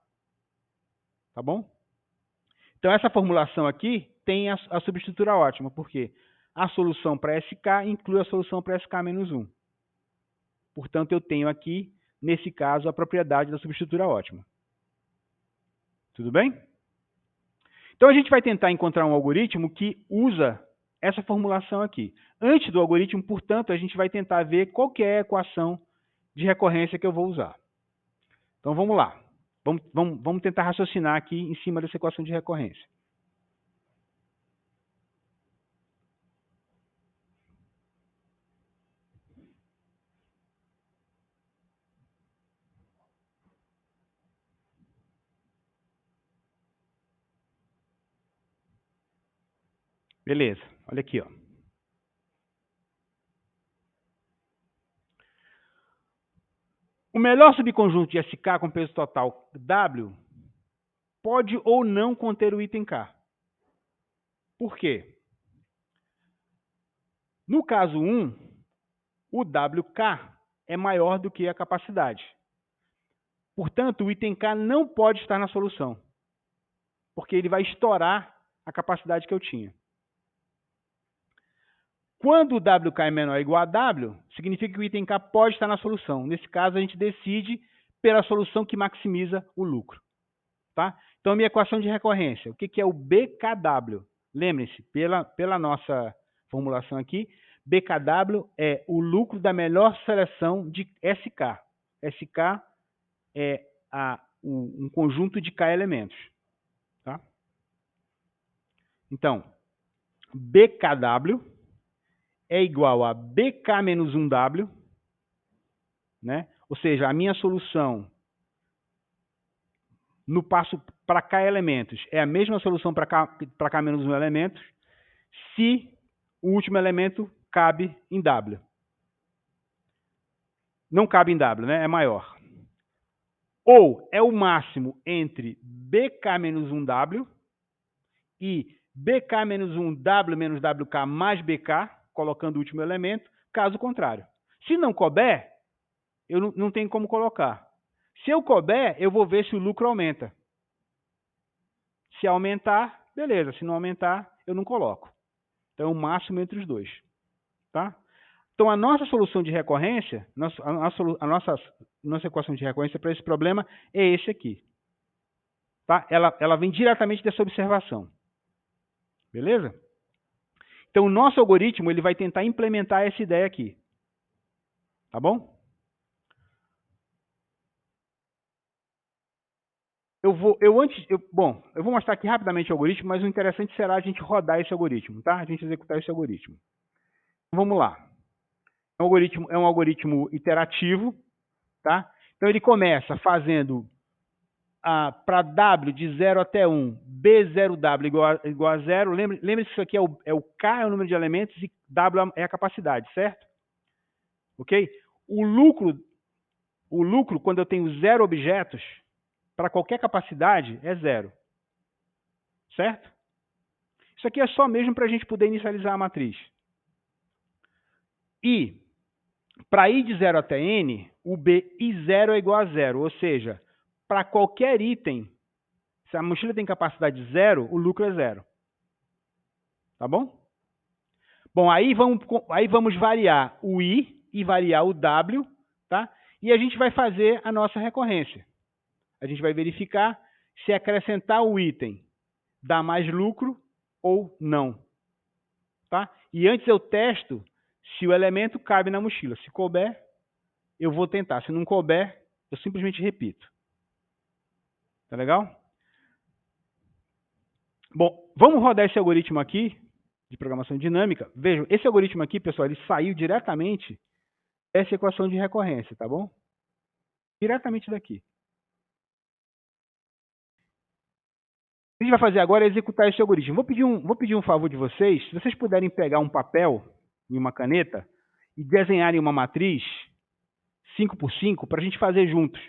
Tá bom? Então essa formulação aqui tem a subestrutura ótima, porque a solução para SK inclui a solução para SK-1. Portanto, eu tenho aqui, nesse caso, a propriedade da subestrutura ótima. Tudo bem? Então a gente vai tentar encontrar um algoritmo que usa essa formulação aqui. Antes do algoritmo, portanto, a gente vai tentar ver qual que é a equação de recorrência que eu vou usar. Então vamos lá. Vamos tentar raciocinar aqui em cima dessa equação de recorrência. Beleza, olha aqui, ó. O melhor subconjunto de SK com peso total W pode ou não conter o item K. Por quê? No caso 1, o WK é maior do que a capacidade. Portanto, o item K não pode estar na solução, porque ele vai estourar a capacidade que eu tinha. Quando o WK é menor ou igual a W, significa que o item K pode estar na solução. Nesse caso, a gente decide pela solução que maximiza o lucro. Tá? Então, a minha equação de recorrência, o que é o BKW? Lembrem-se, pela nossa formulação aqui, BKW é o lucro da melhor seleção de SK. SK é um conjunto de K elementos. Tá? Então, BKW é igual a BK menos 1W, né? Ou seja, a minha solução no passo para K elementos é a mesma solução para K menos 1 elementos, se o último elemento cabe em W. Não cabe em W, né? É maior. Ou é o máximo entre BK menos 1W e BK menos 1W menos WK mais BK, colocando o último elemento, caso contrário. Se não couber, eu não tenho como colocar. Se eu couber, eu vou ver se o lucro aumenta. Se aumentar, beleza. Se não aumentar, eu não coloco. Então, é o máximo entre os dois. Tá? Então, a nossa solução de recorrência, a nossa equação de recorrência para esse problema é esse aqui. Tá? Ela vem diretamente dessa observação. Beleza? Então, o nosso algoritmo ele vai tentar implementar essa ideia aqui. Tá bom? Eu vou mostrar aqui rapidamente o algoritmo, mas o interessante será a gente rodar esse algoritmo, tá? A gente executar esse algoritmo. Vamos lá. É um algoritmo iterativo, tá? Então, ele começa fazendo para W de 0 até 1, B0W igual a 0. Lembre-se que isso aqui é o K, é o número de elementos, e W é a capacidade, certo? Ok? O lucro, quando eu tenho 0 objetos, para qualquer capacidade, é 0. Certo? Isso aqui é só mesmo para a gente poder inicializar a matriz. E, para I de 0 até N, o B I0 é igual a 0. Ou seja, para qualquer item, se a mochila tem capacidade 0, o lucro é 0. Tá bom? Bom, aí vamos variar o I e variar o W, tá? E a gente vai fazer a nossa recorrência. A gente vai verificar se acrescentar o item dá mais lucro ou não. Tá? E antes eu testo se o elemento cabe na mochila. Se couber, eu vou tentar. Se não couber, eu simplesmente repito. Tá legal? Bom, vamos rodar esse algoritmo aqui de programação dinâmica. Vejam, esse algoritmo aqui, pessoal, ele saiu diretamente dessa equação de recorrência, tá bom? Diretamente daqui. O que a gente vai fazer agora é executar esse algoritmo. Vou pedir um favor de vocês, se vocês puderem pegar um papel e uma caneta e desenharem uma matriz 5x5 para a gente fazer juntos.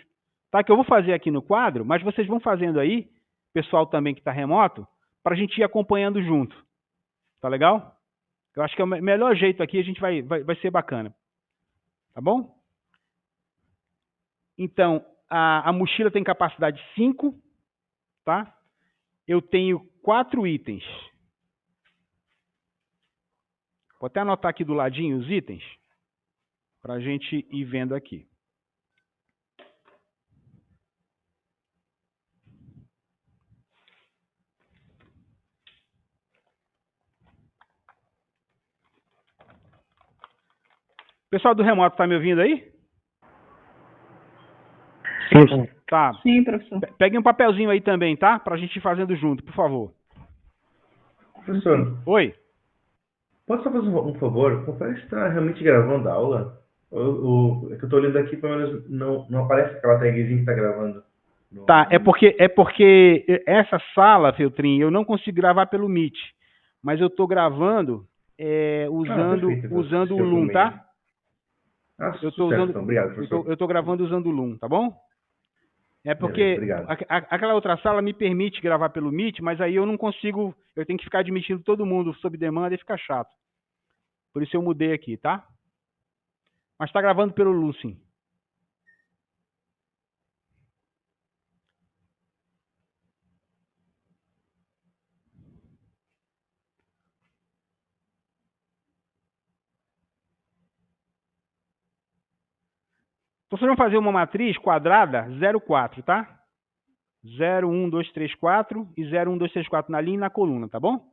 Tá? Que eu vou fazer aqui no quadro, mas vocês vão fazendo aí, pessoal também que está remoto, para a gente ir acompanhando junto. Tá legal? Eu acho que é o melhor jeito aqui, a gente vai ser bacana. Tá bom? Então, a mochila tem capacidade 5, tá? Eu tenho 4 itens. Vou até anotar aqui do ladinho os itens, para a gente ir vendo aqui. Pessoal do remoto, está me ouvindo aí? Sim. Tá. Sim, professor. Peguem um papelzinho aí também, tá? Para a gente ir fazendo junto, por favor. Professor, Oi. posso só fazer um favor? Confere se está realmente gravando a aula. É que eu estou olhando aqui, pelo menos não aparece aquela tagzinha que está gravando. Tá, é porque essa sala, Feltrin, eu não consigo gravar pelo Meet. Mas eu estou gravando usando o Loom, tá? Eu estou usando. Então, obrigado, professor. Eu estou gravando usando o Loom, tá bom? É porque Beleza, aquela outra sala me permite gravar pelo Meet, mas aí eu não consigo, eu tenho que ficar admitindo todo mundo sob demanda e fica chato. Por isso eu mudei aqui, tá? Mas está gravando pelo Loom, sim. Então, vocês vão fazer uma matriz quadrada 0,4, tá? 0, 1, 2, 3, 4 e 0, 1, 2, 3, 4 na linha e na coluna, tá bom?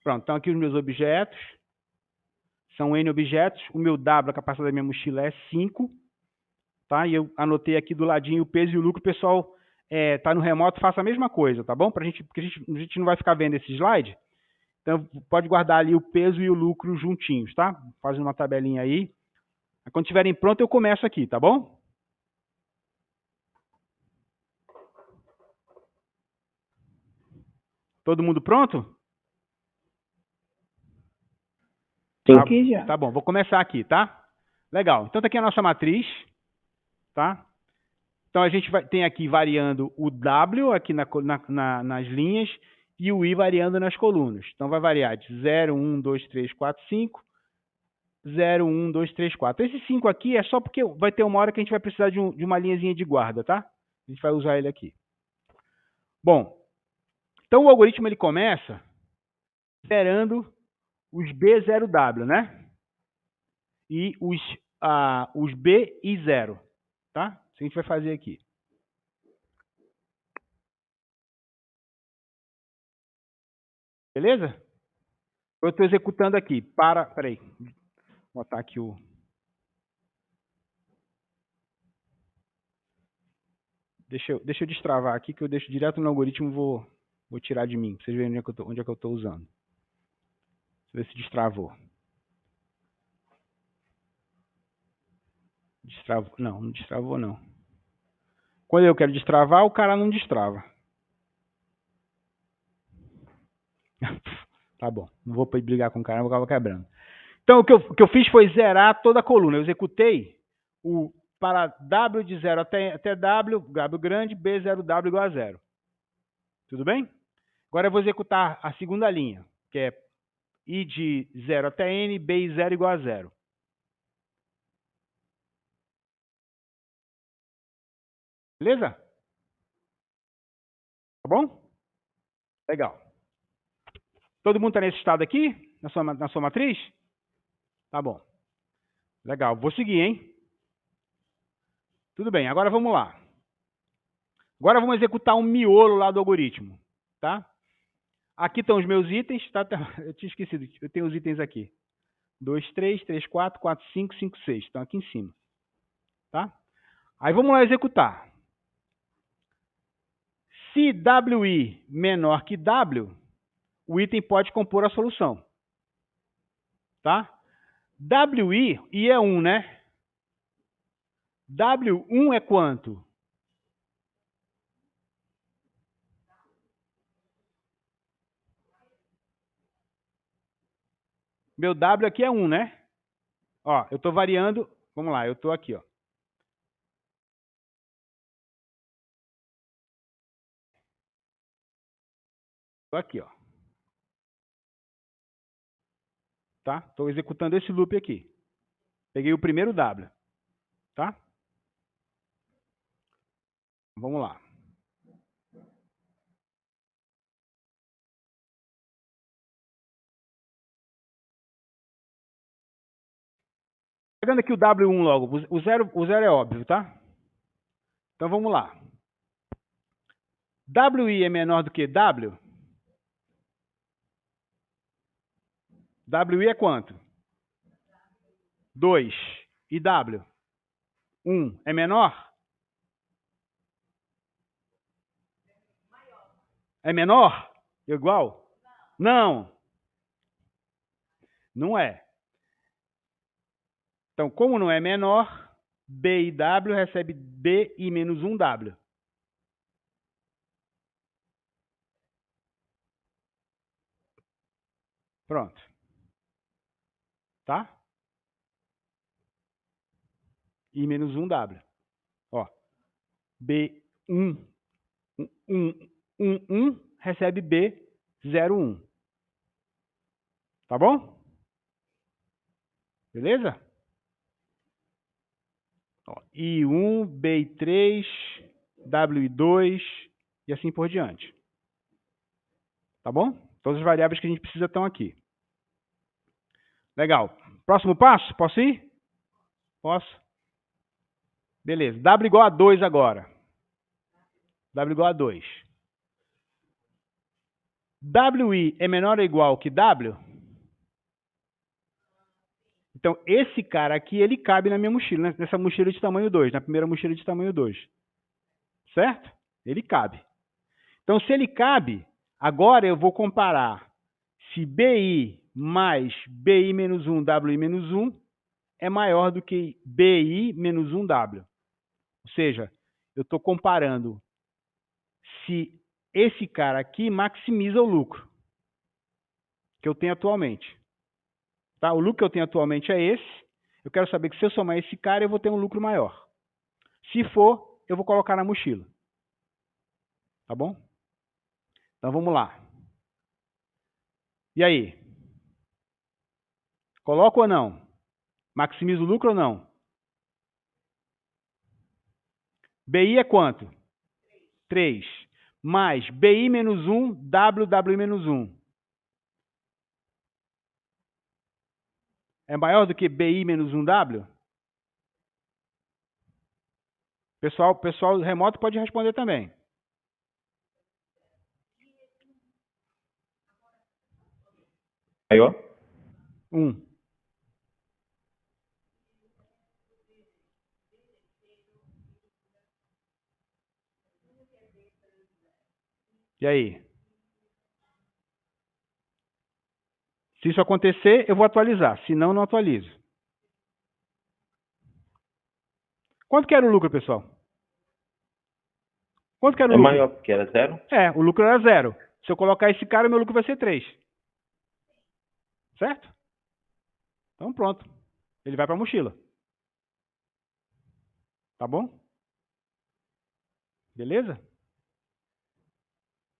Pronto, então aqui os meus objetos. São N objetos. O meu W, a capacidade da minha mochila é 5. Tá? E eu anotei aqui do ladinho o peso e o lucro. O pessoal tá no remoto, faça a mesma coisa, tá bom? Porque a gente não vai ficar vendo esse slide. Então, pode guardar ali o peso e o lucro juntinhos, tá? Fazendo uma tabelinha aí. Quando estiverem pronto, eu começo aqui, tá bom? Todo mundo pronto? Sim. Tá bom, vou começar aqui, tá? Legal. Então, tá aqui a nossa matriz, tá? Então, a gente tem aqui variando o W aqui nas linhas e o I variando nas colunas. Então, vai variar de 0, 1, 2, 3, 4, 5, 0, 1, 2, 3, 4. Esse 5 aqui é só porque vai ter uma hora que a gente vai precisar de uma linhazinha de guarda, tá? A gente vai usar ele aqui. Bom, então o algoritmo ele começa zerando os B0W, né? E os B e 0, tá? Isso a gente vai fazer aqui. Beleza? Eu estou executando aqui. Peraí. Vou botar aqui o... Deixa eu destravar aqui, que eu deixo direto no algoritmo e vou tirar de mim, para vocês verem onde é que eu estou usando. Deixa eu ver se destravou. Destravou. Não destravou, não. Quando eu quero destravar, o cara não destrava. Tá bom, não vou brigar com o cara, vou acabar quebrando. Então, o que eu fiz foi zerar toda a coluna. Eu executei para W de 0 até W grande, B0W igual a 0. Tudo bem? Agora eu vou executar a segunda linha, que é I de 0 até N, B e 0 igual a 0. Beleza? Tá bom? Legal. Todo mundo está nesse estado aqui? Na sua matriz? Tá bom. Legal. Vou seguir, hein? Tudo bem. Agora vamos lá. Agora vamos executar um miolo lá do algoritmo. Tá? Aqui estão os meus itens. Tá? Eu tinha esquecido. Eu tenho os itens aqui. 2, 3, 3, 4, 4, 5, 5, 6. Estão aqui em cima. Tá? Aí vamos lá executar. Se WI menor que W, o item pode compor a solução. Tá? WI, I é 1, né? W1 é quanto? Meu W aqui é 1, né? Ó, eu estou variando. Vamos lá, eu estou aqui, ó. Estou aqui, ó. Tá? Estou executando esse loop aqui. Peguei o primeiro W. Tá? Vamos lá. Pegando aqui o W1 logo. O zero é óbvio, tá? Então vamos lá. WI é menor do que W? WI é quanto? 2. E W? 1. É menor? É menor? Igual? Não. Não é. Então, como não é menor, B e W recebe B e menos 1W. Pronto. Tá? I menos 1W. Ó. B1, 1 recebe B, 0, 1. Tá bom? Beleza? Ó, I1, B3, W2 e assim por diante. Tá bom? Todas as variáveis que a gente precisa estão aqui. Legal. Próximo passo? Posso ir? Posso? Beleza. W igual a 2 agora. W igual a 2. WI é menor ou igual que W? Então, esse cara aqui, ele cabe na minha mochila, nessa mochila de tamanho 2, na primeira mochila de tamanho 2. Certo? Ele cabe. Então, se ele cabe, agora eu vou comparar se BI mais BI menos 1, WI menos 1 é maior do que BI menos 1W. Ou seja, eu estou comparando se esse cara aqui maximiza o lucro que eu tenho atualmente. Tá? O lucro que eu tenho atualmente é esse. Eu quero saber que se eu somar esse cara, eu vou ter um lucro maior. Se for, eu vou colocar na mochila. Tá bom? Então, vamos lá. E aí? Coloco ou não? Maximizo o lucro ou não? BI é quanto? 3. Mais BI menos 1, WWI menos 1. É maior do que BI menos 1W? Pessoal remoto pode responder também. Maior? 1. E aí? Se isso acontecer, eu vou atualizar. Se não, não atualizo. Quanto que era o lucro, pessoal? Quanto que era o É lucro? maior, porque era 0. É, o lucro era 0. Se eu colocar esse cara, meu lucro vai ser 3. Certo? Então pronto. Ele vai para a mochila. Tá bom? Beleza?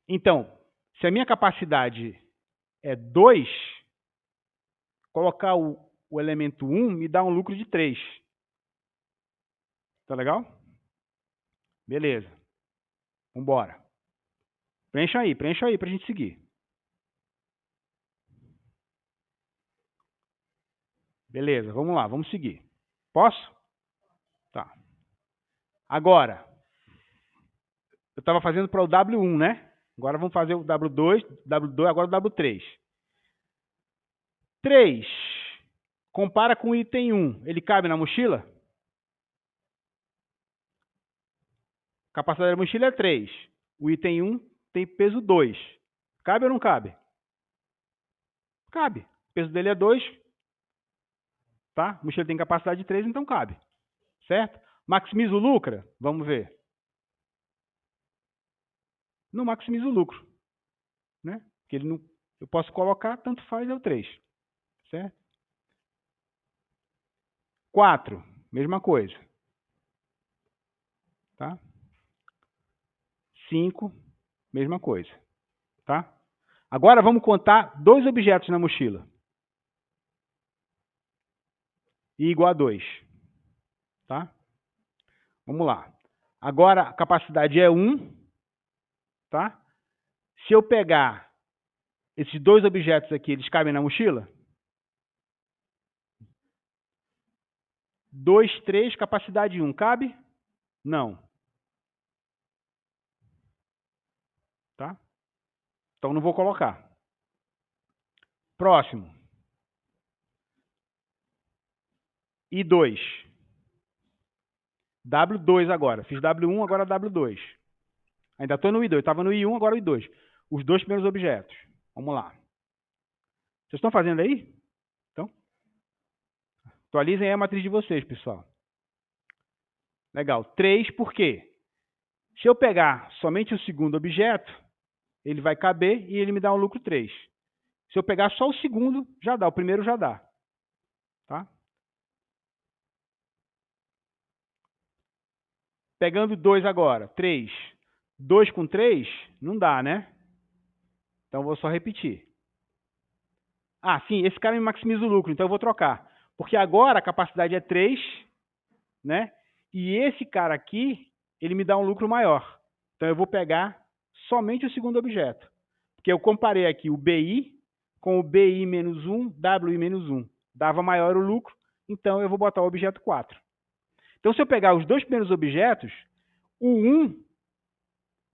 Então, se a minha capacidade é 2, colocar o elemento 1 me dá um lucro de 3. Tá legal? Beleza. Vambora. Preencha aí pra gente seguir. Beleza, vamos lá, vamos seguir. Posso? Tá. Agora, eu estava fazendo para o W1, né? Agora vamos fazer o W2, agora o W3. 3. Compara com o item 1. Ele cabe na mochila? A capacidade da mochila é 3. O item 1 tem peso 2. Cabe ou não cabe? Cabe. O peso dele é 2. Tá? A mochila tem capacidade de 3, então cabe. Certo? Maximiza o lucro? Vamos ver. Não maximiza o lucro. Né? Porque ele não, eu posso colocar, tanto faz, é o 3. Certo? 4. Mesma coisa. Tá? 5. Mesma coisa. Tá? Agora vamos contar 2 objetos na mochila. I igual a 2. Tá? Vamos lá. Agora a capacidade é 1. Tá? Se eu pegar esses 2 objetos aqui, eles cabem na mochila? 2, 3, capacidade 1. Cabe? Não. Tá? Então não vou colocar. Próximo. I2. W2 agora. Fiz W1, agora W2. Ainda estou no I2. Estava no I1, agora o I2. Os 2 primeiros objetos. Vamos lá. Vocês estão fazendo aí? Então, atualizem aí a matriz de vocês, pessoal. Legal. 3, por quê? Se eu pegar somente o segundo objeto, ele vai caber e ele me dá um lucro 3. Se eu pegar só o segundo, já dá. O primeiro já dá. Tá? Pegando 2 agora. 3. 2 com 3, não dá, né? Então, vou só repetir. Ah, sim, esse cara me maximiza o lucro, então eu vou trocar. Porque agora a capacidade é 3, né? E esse cara aqui, ele me dá um lucro maior. Então eu vou pegar somente o segundo objeto. Porque eu comparei aqui o BI com o BI menos 1, WI menos 1. Dava maior o lucro, então eu vou botar o objeto 4. Então se eu pegar os 2 primeiros objetos, o 1,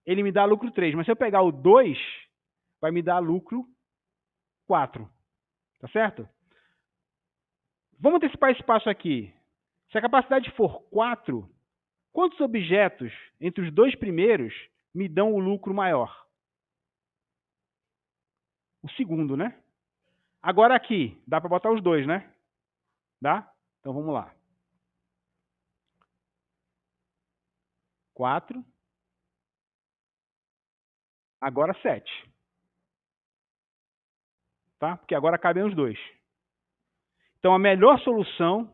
ele me dá lucro 3. Mas se eu pegar o 2, vai me dar lucro 4. Tá certo? Vamos antecipar esse passo aqui. Se a capacidade for 4, quantos objetos entre os 2 primeiros me dão o lucro maior? O segundo, né? Agora aqui, dá para botar os 2, né? Dá? Então vamos lá. 4. Agora 7. Tá? Porque agora cabem os 2. Então a melhor solução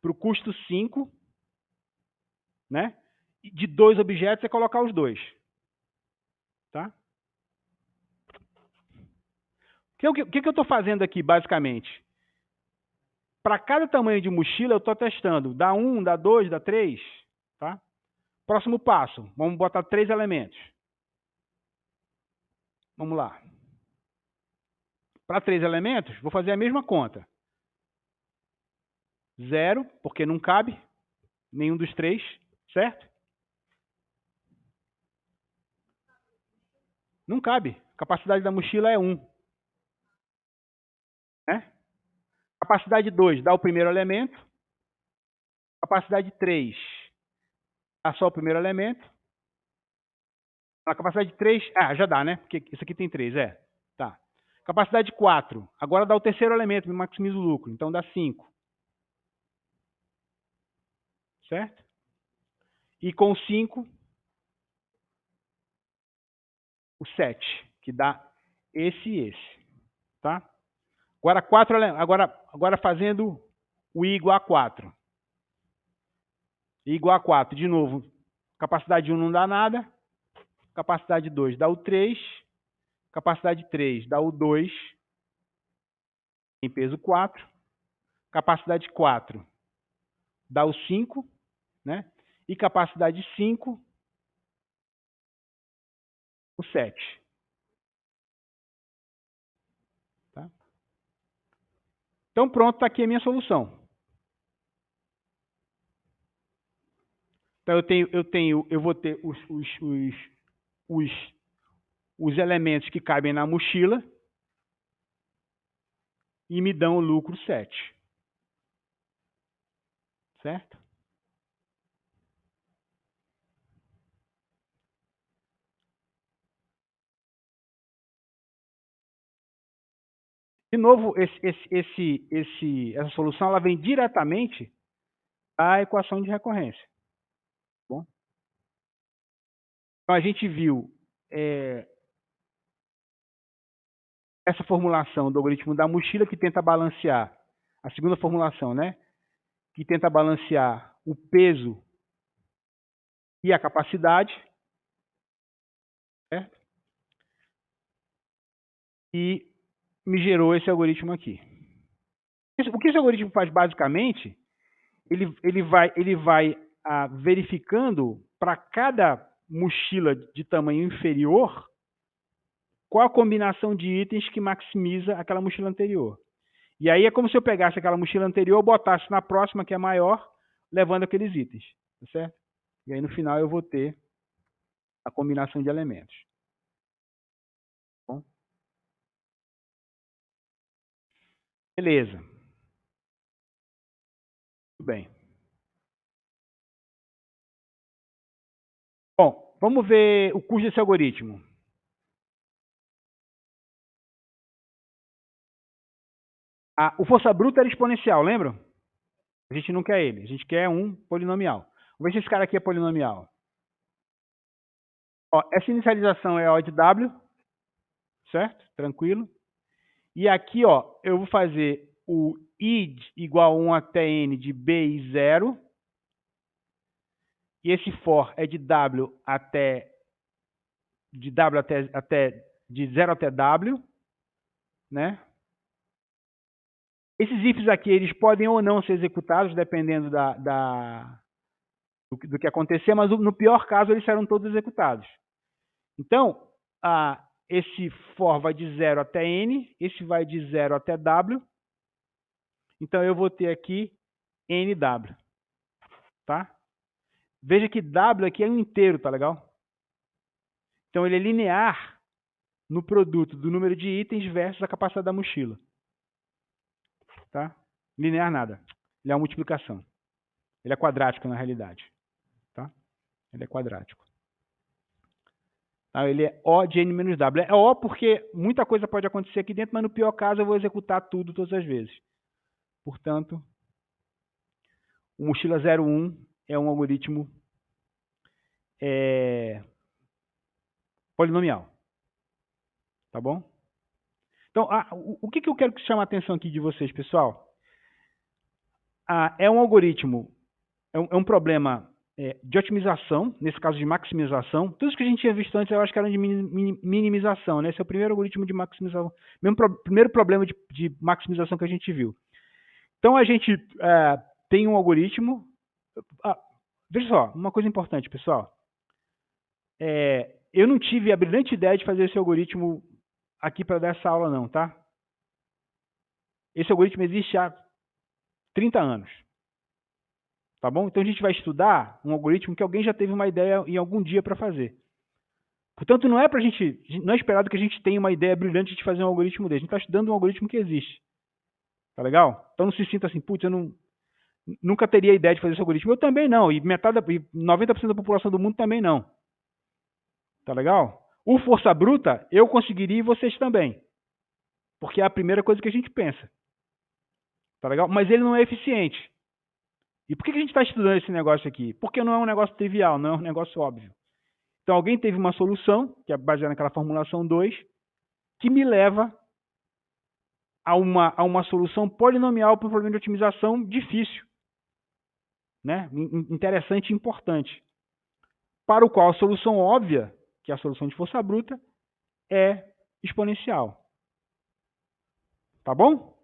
para o custo 5, né? De 2 objetos é colocar os 2. Tá? que eu estou fazendo aqui, basicamente? Para cada tamanho de mochila, eu estou testando. Dá 1, dá 2, dá 3. Tá? Próximo passo. Vamos botar 3 elementos. Vamos lá. Para 3 elementos, vou fazer a mesma conta. 0, porque não cabe nenhum dos 3, certo? Não cabe. A capacidade da mochila é 1. Né? Capacidade 2 dá o primeiro elemento. Capacidade 3 dá só o primeiro elemento. A capacidade 3, já dá, né? Porque isso aqui tem 3, Tá. Capacidade 4, agora dá o terceiro elemento, me maximiza o lucro, então dá 5. Certo? E com 5, o 7, que dá esse e esse. Tá? Agora fazendo o I igual a 4. I igual a 4, de novo, capacidade 1 não dá nada, capacidade 2 dá o 3, capacidade 3 dá o 2, em peso 4, capacidade 4 dá o 5, né? E capacidade 5, o 7. Tá? Então pronto, está aqui a minha solução. Então eu vou ter os elementos que cabem na mochila e me dão o lucro 7. Certo? De novo, essa solução ela vem diretamente da equação de recorrência. Bom? Então a gente viu essa formulação do algoritmo da mochila que tenta balancear, a segunda formulação, né? Que tenta balancear o peso e a capacidade, certo? E me gerou esse algoritmo aqui. O que esse algoritmo faz basicamente, ele vai verificando para cada mochila de tamanho inferior qual a combinação de itens que maximiza aquela mochila anterior. E aí é como se eu pegasse aquela mochila anterior, botasse na próxima, que é maior, levando aqueles itens. Tá certo? E aí no final eu vou ter a combinação de elementos. Bom? Beleza. Tudo bem. Bom, vamos ver o custo desse algoritmo. O força bruta era exponencial, lembram? A gente não quer ele, a gente quer um polinomial. Vamos ver se esse cara aqui é polinomial. Ó, essa inicialização é O de W, certo? Tranquilo. E aqui, ó, eu vou fazer o I igual a 1 até N de B e 0. E esse for é de W até de 0 até W, né? Esses ifs aqui, eles podem ou não ser executados, dependendo do que acontecer, mas no pior caso, eles serão todos executados. Então, esse for vai de 0 até N, esse vai de 0 até W. Então, eu vou ter aqui NW. Tá? Veja que W aqui é um inteiro, tá legal? Então, ele é linear no produto do número de itens versus a capacidade da mochila. Tá? Linear nada. Ele é uma multiplicação. Ele é quadrático na realidade. Tá? Ele é quadrático. Tá? Ele é O de N menos W. É O porque muita coisa pode acontecer aqui dentro, mas no pior caso eu vou executar tudo todas as vezes. Portanto, o mochila 01 é um algoritmo polinomial. Tá bom? Então, o que eu quero que chame a atenção aqui de vocês, pessoal? É um algoritmo, é um problema de otimização, nesse caso de maximização. Tudo isso que a gente tinha visto antes, eu acho que era de minimização, né? Esse é o primeiro algoritmo de maximização, primeiro problema de maximização que a gente viu. Então, a gente tem um algoritmo... veja só, uma coisa importante, pessoal. Eu não tive a brilhante ideia de fazer esse algoritmo aqui para dar essa aula, não, tá? Esse algoritmo existe há 30 anos. Tá bom? Então, a gente vai estudar um algoritmo que alguém já teve uma ideia em algum dia para fazer. Portanto, não é esperado que a gente tenha uma ideia brilhante de fazer um algoritmo desse. A gente está estudando um algoritmo que existe. Tá legal? Então, não se sinta assim, putz, eu nunca teria ideia de fazer esse algoritmo. Eu também não. E 90% da população do mundo também não. Tá legal? O força bruta, eu conseguiria e vocês também. Porque é a primeira coisa que a gente pensa. Tá legal? Mas ele não é eficiente. E por que a gente está estudando esse negócio aqui? Porque não é um negócio trivial, não é um negócio óbvio. Então, alguém teve uma solução, que é baseada naquela formulação 2, que me leva a uma solução polinomial para um problema de otimização difícil, né? Interessante e importante. Para o qual a solução óbvia, que é a solução de força bruta, é exponencial. Tá bom?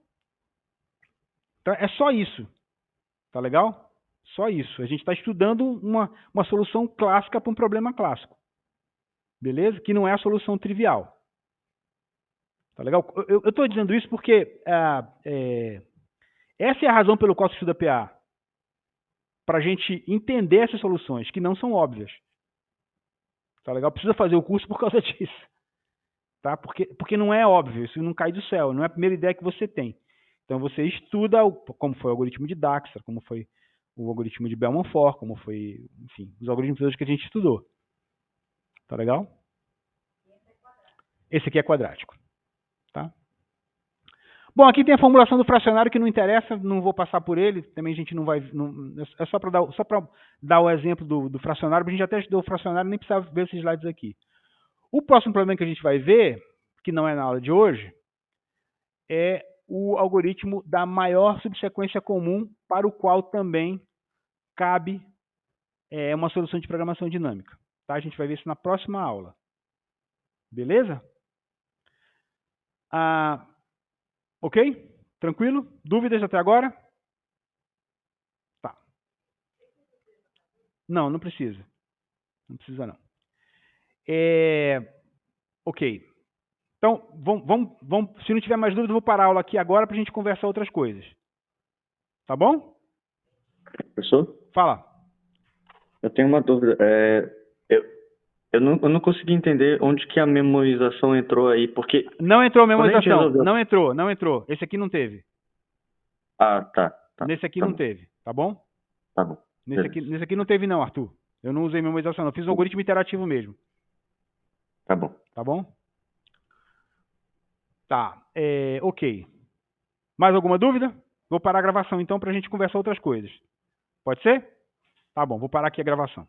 Então, é só isso. Tá legal? Só isso. A gente está estudando uma solução clássica para um problema clássico. Beleza? Que não é a solução trivial. Tá legal? Eu estou dizendo isso porque essa é a razão pela qual se estuda PA. Para a gente entender essas soluções, que não são óbvias. Tá legal? Precisa fazer o curso por causa disso. Tá? Porque não é óbvio, isso não cai do céu, não é a primeira ideia que você tem. Então você estuda como foi o algoritmo de Dijkstra, como foi o algoritmo de Bellman-Ford, como foi, enfim, os algoritmos hoje que a gente estudou. Tá legal? Esse aqui é quadrático. Tá? Bom, aqui tem a formulação do fracionário que não interessa, não vou passar por ele, também a gente não vai... é só para dar o exemplo do fracionário, a gente até estudou o fracionário, nem precisava ver esses slides aqui. O próximo problema que a gente vai ver, que não é na aula de hoje, é o algoritmo da maior subsequência comum, para o qual também cabe uma solução de programação dinâmica. Tá? A gente vai ver isso na próxima aula. Beleza? Ok? Tranquilo? Dúvidas até agora? Tá. Não precisa. Não precisa, não. Ok. Então, vamos, se não tiver mais dúvida, eu vou parar a aula aqui agora para a gente conversar outras coisas. Tá bom? Professor? Fala. Eu tenho uma dúvida. Eu não consegui entender onde que a memorização entrou aí, porque... Não entrou a memorização. resolveu... Não entrou. Esse aqui não teve. Ah, tá. Nesse aqui não teve, tá bom? Tá bom. Nesse aqui não teve não, Arthur. Eu não usei memorização, não. Eu fiz um algoritmo interativo mesmo. Tá bom. Tá bom? Tá. Ok. Mais alguma dúvida? Vou parar a gravação então para a gente conversar outras coisas. Pode ser? Tá bom, vou parar aqui a gravação.